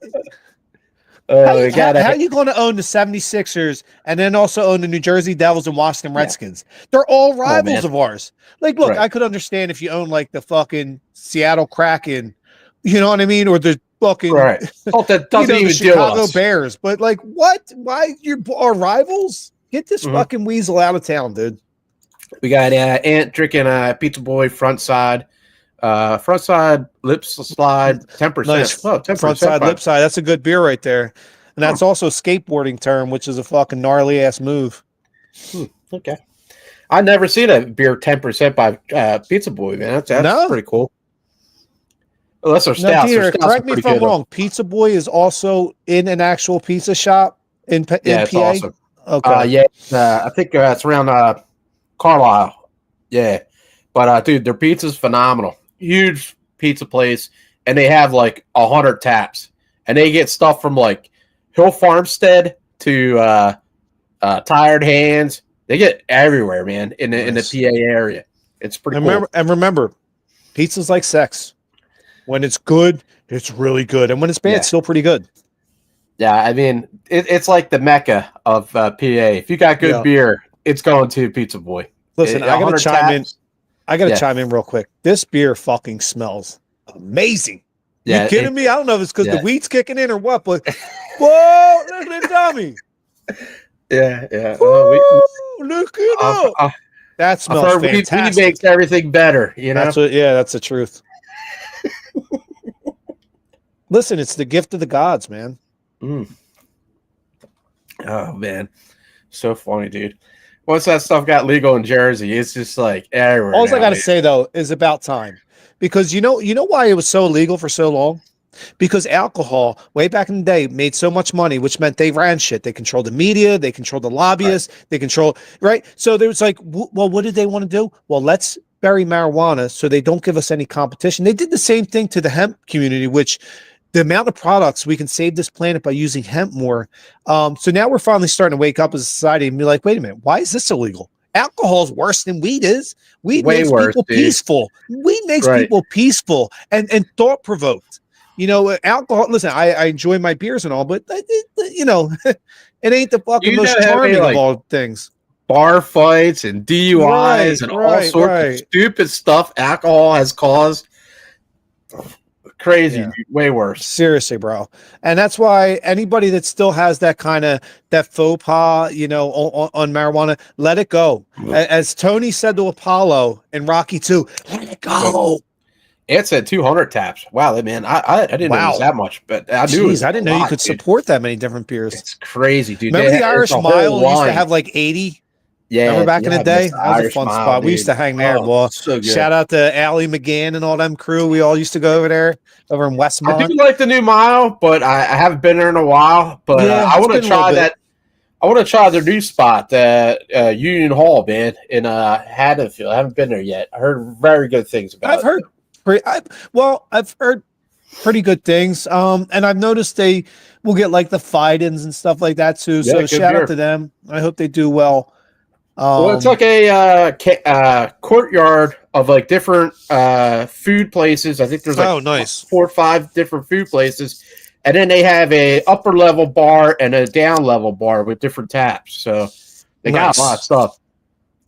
How are you going to own the 76ers and then also own the New Jersey Devils and Washington Redskins? They're all rivals of ours. Like, look, I could understand if you own like the fucking Seattle Kraken, you know what I mean, or the fucking that doesn't even the Chicago Bears. But like, what? Why you are rivals? Get this fucking weasel out of town, dude. We got Ant drinking Pizza Boy front side lip slide 10%. Nice. Oh, 10% front side lip side. That's a good beer right there. And that's also a skateboarding term, which is a fucking gnarly ass move. Okay. I never seen a beer 10% by Pizza Boy, man. That's pretty cool. Unless they're Now, stouts. DeeTer, correct me if I'm wrong. Pizza Boy is also in an actual pizza shop in PA? It's awesome. Okay. I think it's around Carlisle. Yeah. But, dude, their pizza's phenomenal. Huge pizza place. And they have, like, 100 taps. And they get stuff from, like, Hill Farmstead to Tired Hands. They get everywhere, man, in the PA area. It's pretty cool. And remember, pizza's like sex. When it's good, it's really good. And when it's bad, it's still pretty good. Yeah, I mean, it's like the mecca of PA. If you got good beer, it's going to Pizza Boy. Listen, I got to chime in. I got to chime in real quick. This beer fucking smells amazing. You kidding me? I don't know if it's because the weed's kicking in or what, but whoa, look at that dummy. Yeah. Look it up. That smells fantastic. Weed makes everything better, you know? That's the truth. Listen, it's the gift of the gods, man. Oh, man. So funny, dude. Once that stuff got legal in Jersey, it's just like everywhere. All I got to say, though, is about time. Because you know why it was so illegal for so long? Because alcohol, way back in the day, made so much money, which meant they ran shit. They controlled the media. They controlled the lobbyists. Right. They control, right? So there was like, well, what did they want to do? Well, let's bury marijuana so they don't give us any competition. They did the same thing to the hemp community, which the amount of products we can save this planet by using hemp more. So now we're finally starting to wake up as a society and be like, wait a minute, why is this illegal? Alcohol is worse than weed is. Weed makes people peaceful. Weed makes people peaceful and thought-provoked. You know, alcohol, listen, I enjoy my beers and all, but, you know, it ain't the fucking most charming of all things. Bar fights and DUIs and all sorts of stupid stuff alcohol has caused. Crazy, way worse. Seriously, bro. And that's why anybody that still has that kind of that faux pas, you know, on marijuana, let it go. As Tony said to Apollo in Rocky 2, let it go. It said 200 taps. Wow, man, I didn't know it was that much, but I knew. I didn't know you could support that many different beers. It's crazy, dude. Remember the Irish Mile used to have like 80? Yeah, remember back in the day? That was a fun spot. Dude. We used to hang there, boy. So shout out to Allie McGann and all them crew. We all used to go over there, over in Westmont. I do like the new mile, but I haven't been there in a while. But I want to try that. I want to try their new spot, Union Hall, man, in Haddonfield. I haven't been there yet. I heard very good things about it. I've heard pretty good things. And I've noticed they will get like the Fidens and stuff like that too. So shout out to them. I hope they do well. Well, it's like a courtyard of like different food places. I think there's like 4 or 5 different food places, and then they have a upper level bar and a down level bar with different taps. So they got a lot of stuff.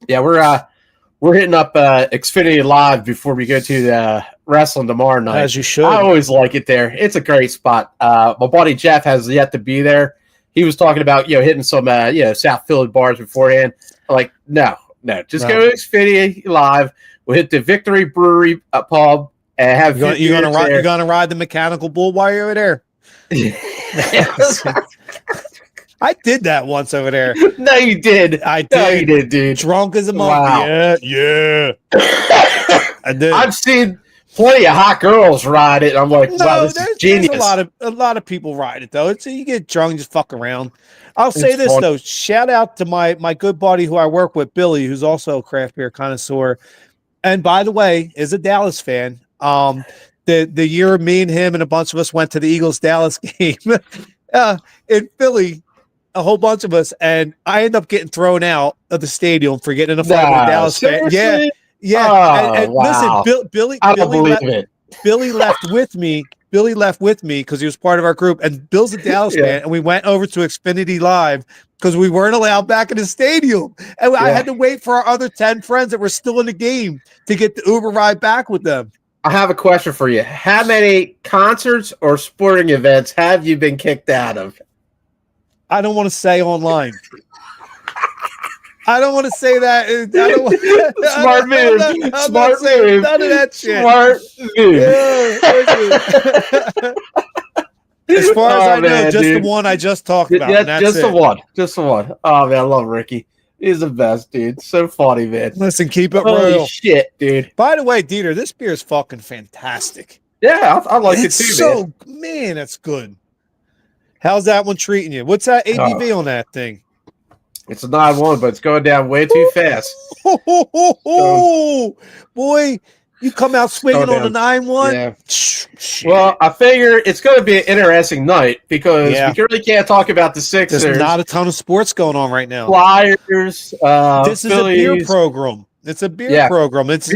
Yeah, we're hitting up Xfinity Live before we go to the wrestling tomorrow night. As you should. I always like it there. It's a great spot. My buddy Jeff has yet to be there. He was talking about hitting some South Philly bars beforehand. Like, no, just go to Xfinity Live. We'll hit the Victory Brewery pub and have you're gonna ride the mechanical bull while you're over there. I did that once over there. No, you did. I did. No, you did, dude. Drunk as a monkey. Wow. Yeah. I did. I've seen plenty of hot girls ride it. I'm like, wow, this is genius. There's a lot of people ride it though. It's you get drunk and just fuck around. I'll say this though. Shout out to my good buddy who I work with, Billy, who's also a craft beer connoisseur. And by the way, is a Dallas fan. The year me and him and a bunch of us went to the Eagles Dallas game in Philly, a whole bunch of us, and I ended up getting thrown out of the stadium for getting in a fight with a Dallas fan. Yeah. Oh, and wow. Listen, Billy left with me. Billy left with me because he was part of our group, and Bill's a Dallas fan, and we went over to Xfinity Live because we weren't allowed back in the stadium, and I had to wait for our other 10 friends that were still in the game to get the Uber ride back with them. I have a question for you. How many concerts or sporting events have you been kicked out of? I don't want to say online. I don't want to say that. Smart move. Smart move. None of that shit. Smart move. As far as I know, just the one I just talked about. Yeah, just the one. Just the one. Oh man, I love Ricky. He's the best, dude. So funny, man. Listen, keep it Holy real. shit, dude. By the way, DeeTer, this beer is fucking fantastic. Yeah, I like it It's too, man, that's good. How's that one treating you? What's that ABV on that thing? It's a 9-1, but it's going down way too fast. Boy, you come out swinging on a 9-1. Yeah. Well, I figure it's going to be an interesting night because we really can't talk about the Sixers. There's not a ton of sports going on right now. Flyers. This Phillies. is a beer program. It's a beer program. It's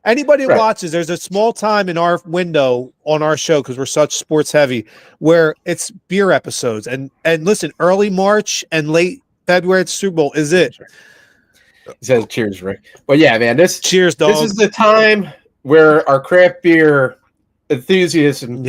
anybody that watches. There's a small time in our window on our show because we're such sports heavy where it's beer episodes. And listen, early March and late February at the Super Bowl is it. He says cheers, Rick. But yeah, man, cheers, dog. This is the time where our craft beer enthusiasm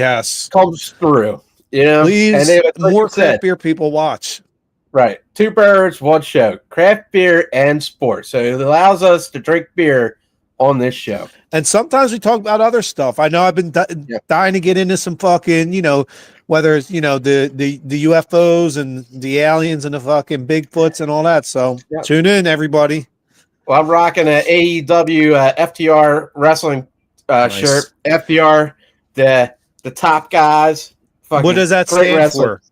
comes through. You know, please, and more craft beer people watch. Right, 2 birds, 1 show: craft beer and sports. So it allows us to drink beer on this show. And sometimes we talk about other stuff. I know I've been dying to get into some fucking, whether it's, the UFOs and the aliens and the fucking Bigfoots and all that. So tune in, everybody. Well, I'm rocking an AEW FTR wrestling shirt. FTR, the top guys. What does that stand for?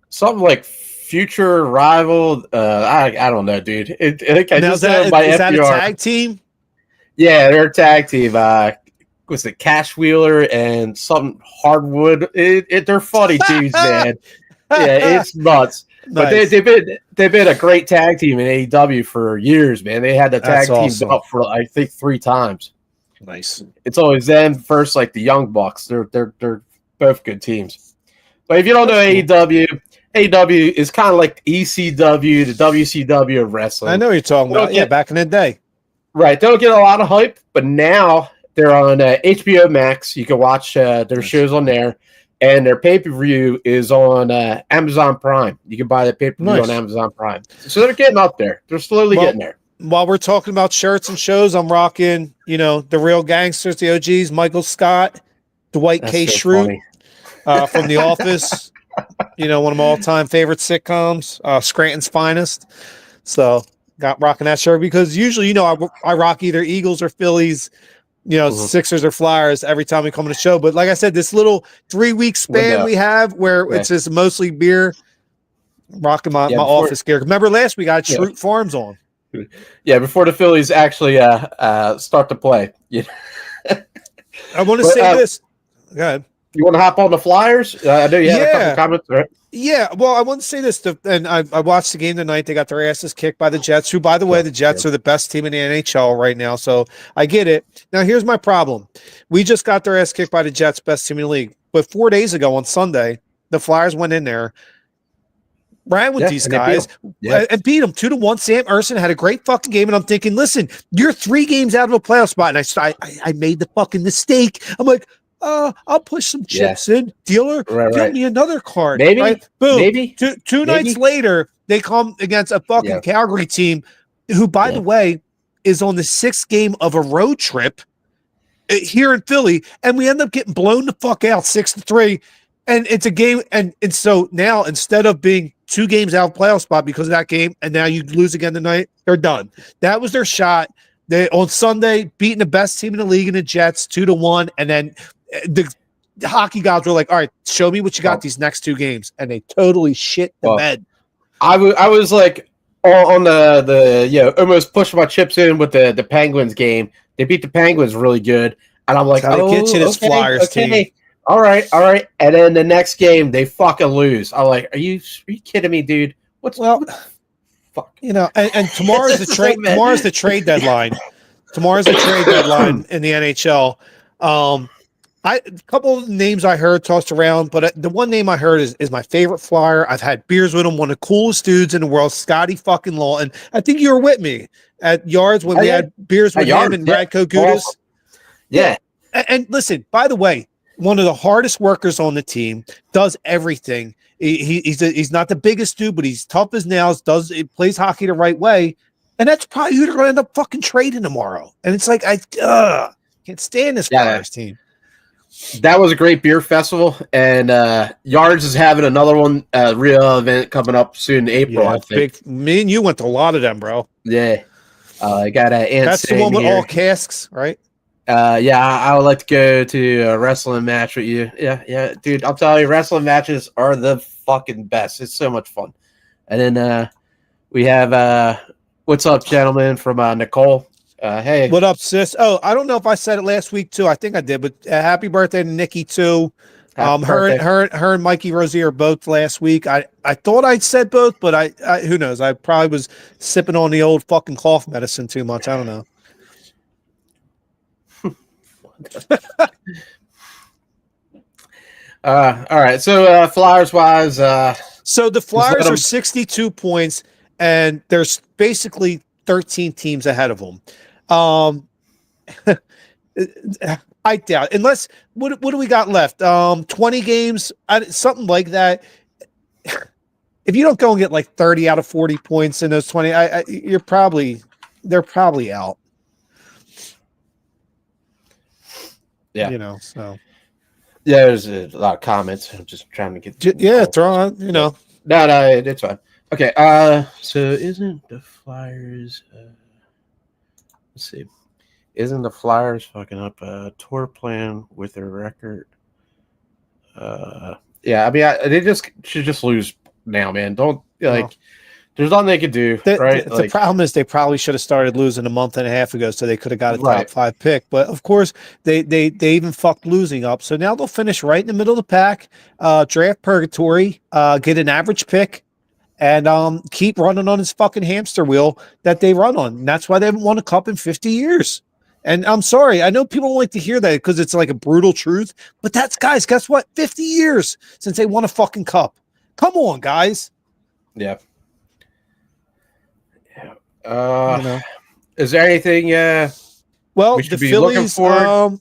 Something like future rival. I don't know, dude. Is that a tag team? Yeah, they're a tag team. Was it Cash Wheeler and something Hardwood? They're funny dudes, man. Yeah, it's nuts. Nice. But they've been a great tag team in AEW for years, man. They had the tag team up for I think 3 times. Nice. It's always them first, like the Young Bucks. They're both good teams. But if you don't know AEW is kind of like ECW, the WCW of wrestling. I know what you're talking about. Back in the day. Right. They don't get a lot of hype, but now they're on HBO Max. You can watch their shows on there. And their pay-per-view is on Amazon Prime. You can buy the pay-per-view on Amazon Prime. So they're getting up there. They're slowly getting there. While we're talking about shirts and shows, I'm rocking, the real gangsters, the OGs, Michael Scott, Dwight K. Schrute from The Office. One of my all-time favorite sitcoms, Scranton's Finest. So got rocking that shirt because usually, I rock either Eagles or Phillies, Sixers or Flyers every time we come on the show. But like I said, this little 3-week span we have where it's just mostly beer, rocking my office gear. Remember last week I had Schrute Farms on. Yeah, before the Phillies actually start to play. I want to say this. Go ahead. You want to hop on the Flyers? I know you had a couple comments, right? Yeah, well, I want to say this, and I watched the game tonight. They got their asses kicked by the Jets, who, by the way, the Jets are the best team in the NHL right now, so I get it. Now, here's my problem. We just got their ass kicked by the Jets, best team in the league. But 4 days ago on Sunday, the Flyers went in there, ran with these guys, and beat them 2-1. Sam Ersson had a great fucking game, and I'm thinking, listen, you're 3 games out of a playoff spot, and I made the fucking mistake. I'm like, I'll push some chips in. Dealer, give me another card. Maybe. Right? Boom. Maybe. Two nights later, they come against a fucking Calgary team who, by the way, is on the 6th game of a road trip here in Philly, and we end up getting blown the fuck out 6-3. And it's a game, and so now instead of being 2 games out of playoff spot because of that game, and now you lose again tonight, they're done. That was their shot. They on Sunday beating the best team in the league in the Jets 2-1, and then the hockey gods were like, all right, show me what you got these next 2 games. And they totally shit the bed. I was like on the almost pushing my chips in with the Penguins game. They beat the Penguins really good. And I'm like, this Flyers team. All right. And then the next game, they fucking lose. I'm like, are you kidding me, dude? What fuck? And tomorrow's the trade. Tomorrow's the trade deadline. Tomorrow's the trade deadline in the NHL. A couple of names I heard tossed around, but the one name I heard is my favorite Flyer. I've had beers with him, one of the coolest dudes in the world, Scotty fucking Lawton. I think you were with me at Yards when we had beers with him and Radko Gudas. Yeah. And listen, by the way, one of the hardest workers on the team, does everything. He's not the biggest dude, but he's tough as nails, plays hockey the right way. And that's probably who they're going to end up fucking trading tomorrow. And it's like, I can't stand this Flyers team. that was a great beer festival, and Yards is having another one, real event coming up soon in April. I think. Me and you went to a lot of them, bro. Yeah, I got an Aunt That's the one with all casks, right? Yeah, I would like to go to a wrestling match with you. Yeah, dude. I'm telling you, wrestling matches are the fucking best. It's so much fun. And then we have what's up, gentlemen, from Nicole. Hey, what up, sis? Oh, I don't know if I said it last week too. I think I did, but happy birthday to Nikki too. Her and Mikey Rosie are both last week. I thought I'd said both, but I who knows? I probably was sipping on the old fucking cough medicine too much. I don't know. All right. So Flyers wise, so the Flyers are 62 points, and there's basically 13 teams ahead of them. I doubt, unless what do we got left? 20 games, something like that. If you don't go and get like 30 out of 40 points in those 20, they're probably out. Yeah, you know. So yeah, there's a lot of comments. I'm just trying to get throw on. You know, no, it's fine. Okay, so isn't the Flyers? Let's see. Isn't the Flyers fucking up a tour plan with their record? Yeah, I mean, they should just lose now, man. Don't like. There's nothing they could do, right? The problem is they probably should have started losing a month and a half ago, so they could have got a top 5 pick. But of course, they even fucked losing up. So now they'll finish right in the middle of the pack, draft purgatory, get an average pick, and keep running on this fucking hamster wheel that they run on. And that's why they haven't won a cup in 50 years. And I'm sorry, I know people don't like to hear that because it's like a brutal truth, but guys, guess what? 50 years since they won a fucking cup. Come on, guys. Yeah. Is there anything well, we should the be Phillies, looking for?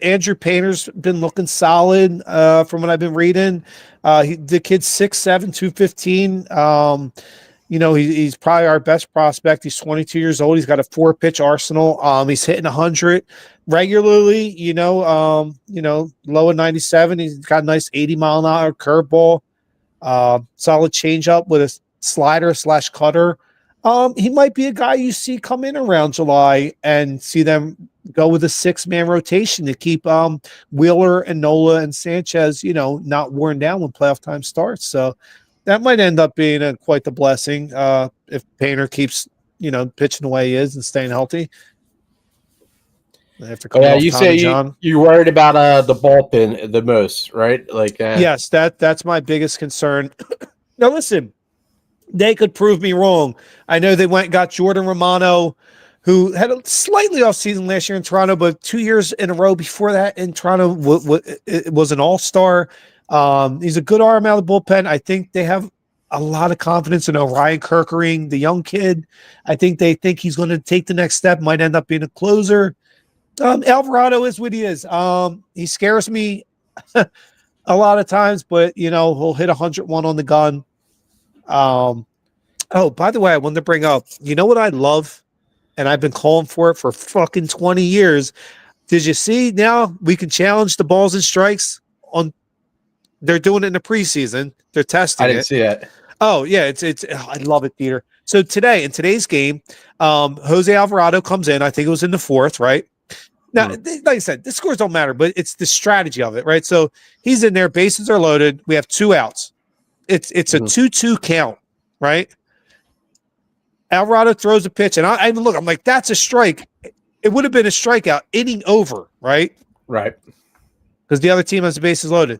Andrew Painter's been looking solid from what I've been reading. The kid's 6'7", 215. He's probably our best prospect. He's 22 years old. He's got a 4-pitch arsenal. He's hitting 100 regularly, low of 97. He's got a nice 80-mile-an-hour curveball, solid changeup with a slider/cutter. He might be a guy you see come in around July and see them go with a 6-man rotation to keep Wheeler and Nola and Sanchez, not worn down when playoff time starts. So that might end up being quite the blessing if Painter keeps, pitching the way he is and staying healthy. You say you're worried about the bullpen the most, right? Yes, that's my biggest concern. Now listen. They could prove me wrong. I know they went and got Jordan Romano, who had a slightly off season last year in Toronto, but 2 years in a row before that in Toronto was an all-star. He's a good arm out of the bullpen. I think they have a lot of confidence in Ryan Kerkering, the young kid. I think they think he's going to take the next step, might end up being a closer. Alvarado is what he is. He scares me a lot of times, but, he'll hit 101 on the gun. By the way, I wanted to bring up, what I love, and I've been calling for it for fucking 20 years. Did you see now we can challenge the balls and strikes on? They're doing it in the preseason. They're testing it. I didn't see it. Oh yeah, it's I love it, DeeTer. So in today's game, Jose Alvarado comes in. I think it was in the 4th, right? Now, like I said, the scores don't matter, but it's the strategy of it, right? So he's in there, bases are loaded. We have 2 outs. It's a 2-2 count, right? Alvarado throws a pitch, and I look. I'm like, that's a strike. It would have been a strikeout, inning over, right? Right. Because the other team has the bases loaded.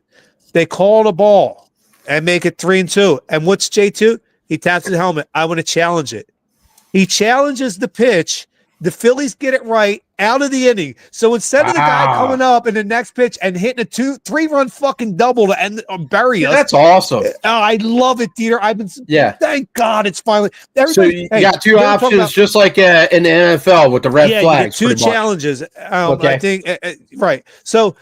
They call the ball and make it 3-2. And what's J2? He taps his helmet. I want to challenge it. He challenges the pitch. The Phillies get it right out of the inning. So instead of the guy coming up in the next pitch and hitting a 2-3-run fucking double to end bury us, that's awesome. I love it, DeeTer. Thank God it's finally. So you got 2 options, just like in the NFL with the red flags. You get 2 challenges. Okay. I think right. So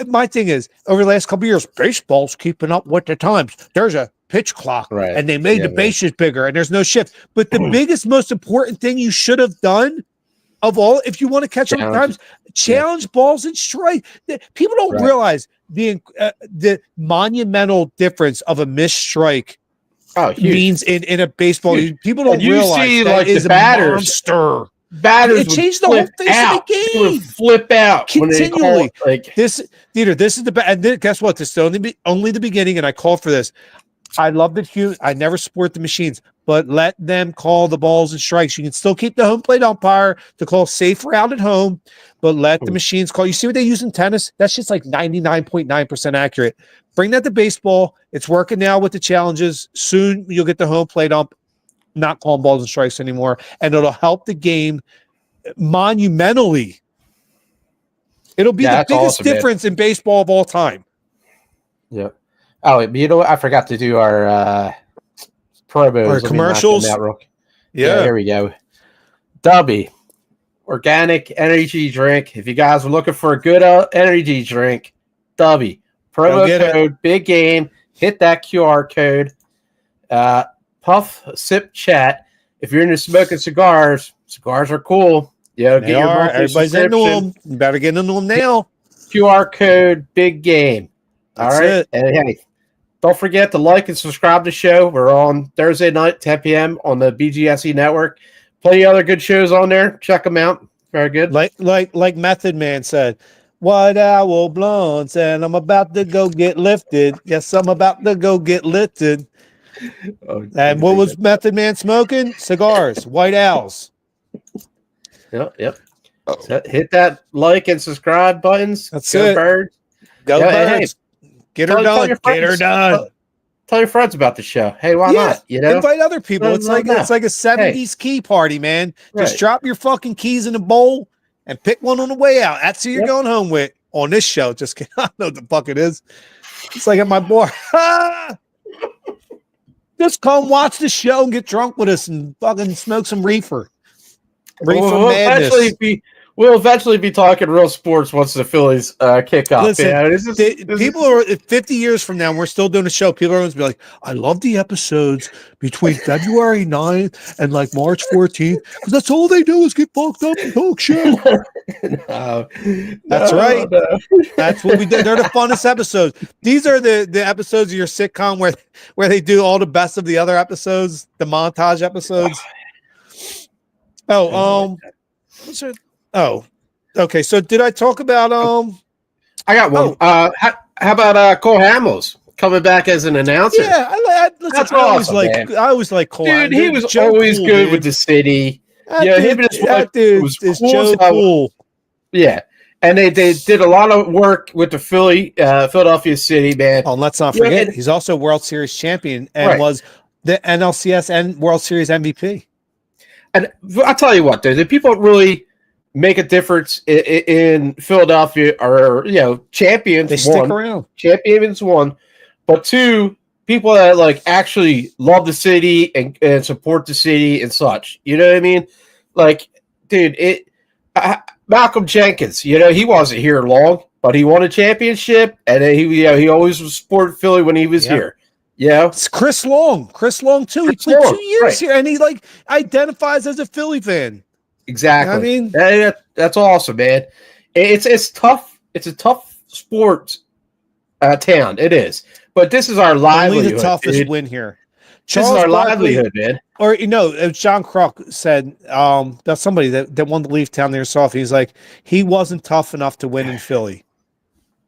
my thing is, over the last couple of years, baseball's keeping up with the times. There's a pitch clock, right, and they made the bases bigger, and there's no shift. But the biggest, most important thing you should have done of all, if you want to catch all the times, challenge balls and strike. People don't realize the monumental difference of a missed strike means in a baseball. Huge. People don't realize see, that like, is the batters, monster. Batters it changed the whole face of the game. They would flip out continually. This is the and guess what? This is only the beginning, and I call for this. I love the cue. I never support the machines, but let them call the balls and strikes. You can still keep the home plate umpire to call safe round at home, but let the machines call. You see what they use in tennis? That's just like 99.9% accurate. Bring that to baseball. It's working now with the challenges. Soon you'll get the home plate ump not calling balls and strikes anymore, and it'll help the game monumentally. It'll be the biggest difference in baseball of all time. Yeah. Oh, you know what? I forgot to do our promos. Our commercials. Yeah, here we go. Dubby, organic energy drink. If you guys are looking for a good energy drink, Dubby. Promo code, big game. Hit that QR code. Puff, sip, chat. If you're into smoking cigars are cool. Yeah, get your everybody's into them. You better get into them now. QR code, big game. All right. And hey, don't forget to like and subscribe to the show. We're on Thursday night, 10 p.m. on the BGSE Network. Plenty of other good shows on there. Check them out. Very good. Like Method Man said, White Owl blunts, and I'm about to go get lifted. Yes, I'm about to go get lifted. And what was Method Man smoking? Cigars, White Owls. Yep. So hit that like and subscribe buttons. That's it. Birds. Go Birds. Hey, get her done. Get her done. Tell your friends about the show. Hey, why not? You know, invite other people. It's like a 70s key party, man. Just drop your fucking keys in a bowl and pick one on the way out. That's who you're going home with on this show. Just kidding. I don't know what the fuck it is. It's like at my bar. Just come watch the show and get drunk with us and fucking smoke some reefer. We'll eventually be talking real sports once the Phillies kick off. Listen, people are 50 years from now, we're still doing a show. People are going to be like, I love the episodes between February 9th and like March 14th because that's all they do is get fucked up and talk shit. That's right. No. That's what we did. They're the funnest episodes. These are the episodes of your sitcom where they do all the best of the other episodes, the montage episodes. What's it? Oh, okay. So did I talk about I got one. How about Cole Hamels coming back as an announcer? Yeah, that's awesome. I always like Cole. Dude, he was always good with the city. Him and his wife was cool. Yeah, and they did a lot of work with the Philadelphia City, man. Oh, and let's not forget, he's also World Series champion and was the NLCS and World Series MVP. And I'll tell you what, the people really make a difference in Philadelphia are, champions. They stick around. Champions one, but two, people that like actually love the city and support the city and such. You know what I mean? Like, dude, Malcolm Jenkins, he wasn't here long, but he won a championship, and he always supported Philly when he was here. Yeah, it's Chris Long too. He played 2 years here, and he identifies as a Philly fan. Exactly. You know I mean, that's awesome, man. It's tough. It's a tough sports town. It is, but this is our livelihood. Only the toughest win here. This is our livelihood, man. Or John Kruk said that's somebody that wanted to leave town there soft. He's like, he wasn't tough enough to win in Philly.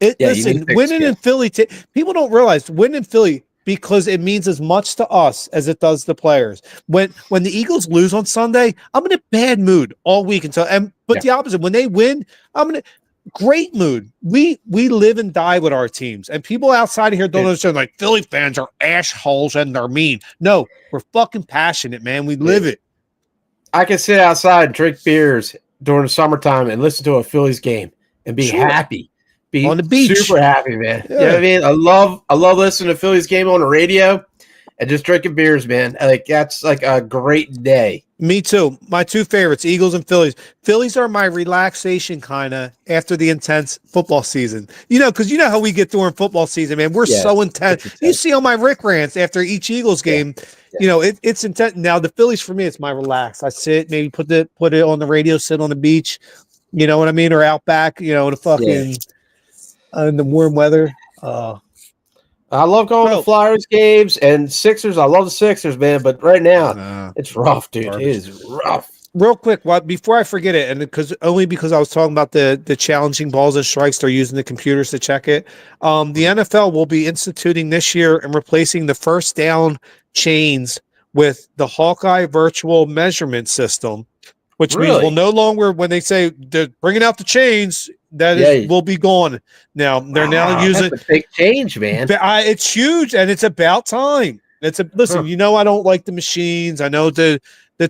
Listen, winning in Philly. People don't realize winning in Philly. Because it means as much to us as it does the players. When the Eagles lose on Sunday, I'm in a bad mood all week the opposite. When they win, I'm in a great mood. We live and die with our teams, and people outside of here don't understand. Like Philly fans are assholes and they're mean. No, we're fucking passionate, man. We live it. I can sit outside and drink beers during the summertime and listen to a Phillies game and be happy. Be on the beach, super happy, man. Yeah. You know what I mean? I love listening to Phillies game on the radio and just drinking beers, man. Like that's like a great day. Me too. My two favorites, Eagles and Phillies. Phillies are my relaxation kind of after the intense football season. Because how we get during football season, man. We're so intense. You see all my Rick rants after each Eagles game. it's intent. Now the Phillies for me, it's my relax. I sit, maybe put it on the radio, sit on the beach. You know what I mean, or out back. In the fucking in the warm weather. I love going to Flyers games and Sixers. I love the Sixers, man. But right now, it's rough, dude. Garbage. It is rough. Real quick, before I forget it, and because I was talking about the challenging balls and strikes, they're using the computers to check it. The NFL will be instituting this year and replacing the first down chains with the Hawkeye virtual measurement system, which means we'll no longer, when they say they're bringing out the chains, will be gone. Now they're now using that's a big change, man. It's huge, and it's about time. Listen. I don't like the machines. I know the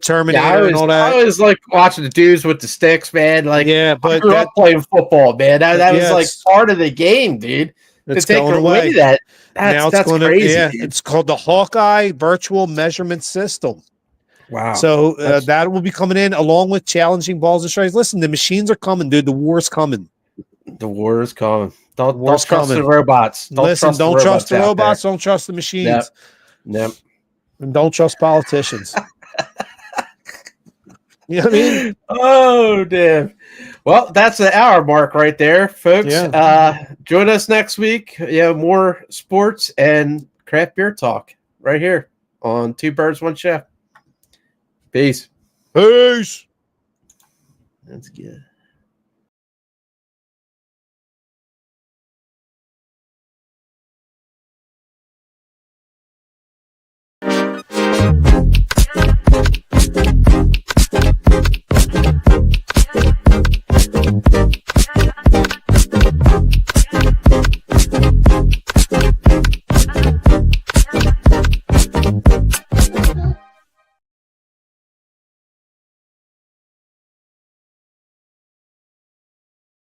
Terminator and all that. I always like watching the dudes with the sticks, man. Like, but I grew up playing football, man. That was like part of the game, dude. It's going away. That's crazy. Yeah, it's called the Hawkeye Virtual Measurement System. Wow. So that will be coming in along with challenging balls and strikes. Listen, the machines are coming, dude. The war's coming. The war is coming. Don't trust the robots. Don't trust the robots. Don't trust the machines. Yep. And don't trust politicians. You know what I mean? Oh, damn. Well, that's the hour mark right there, folks. Yeah. Join us next week. More sports and craft beer talk right here on Two Birds, One Chef. Peace. Peace. That's good.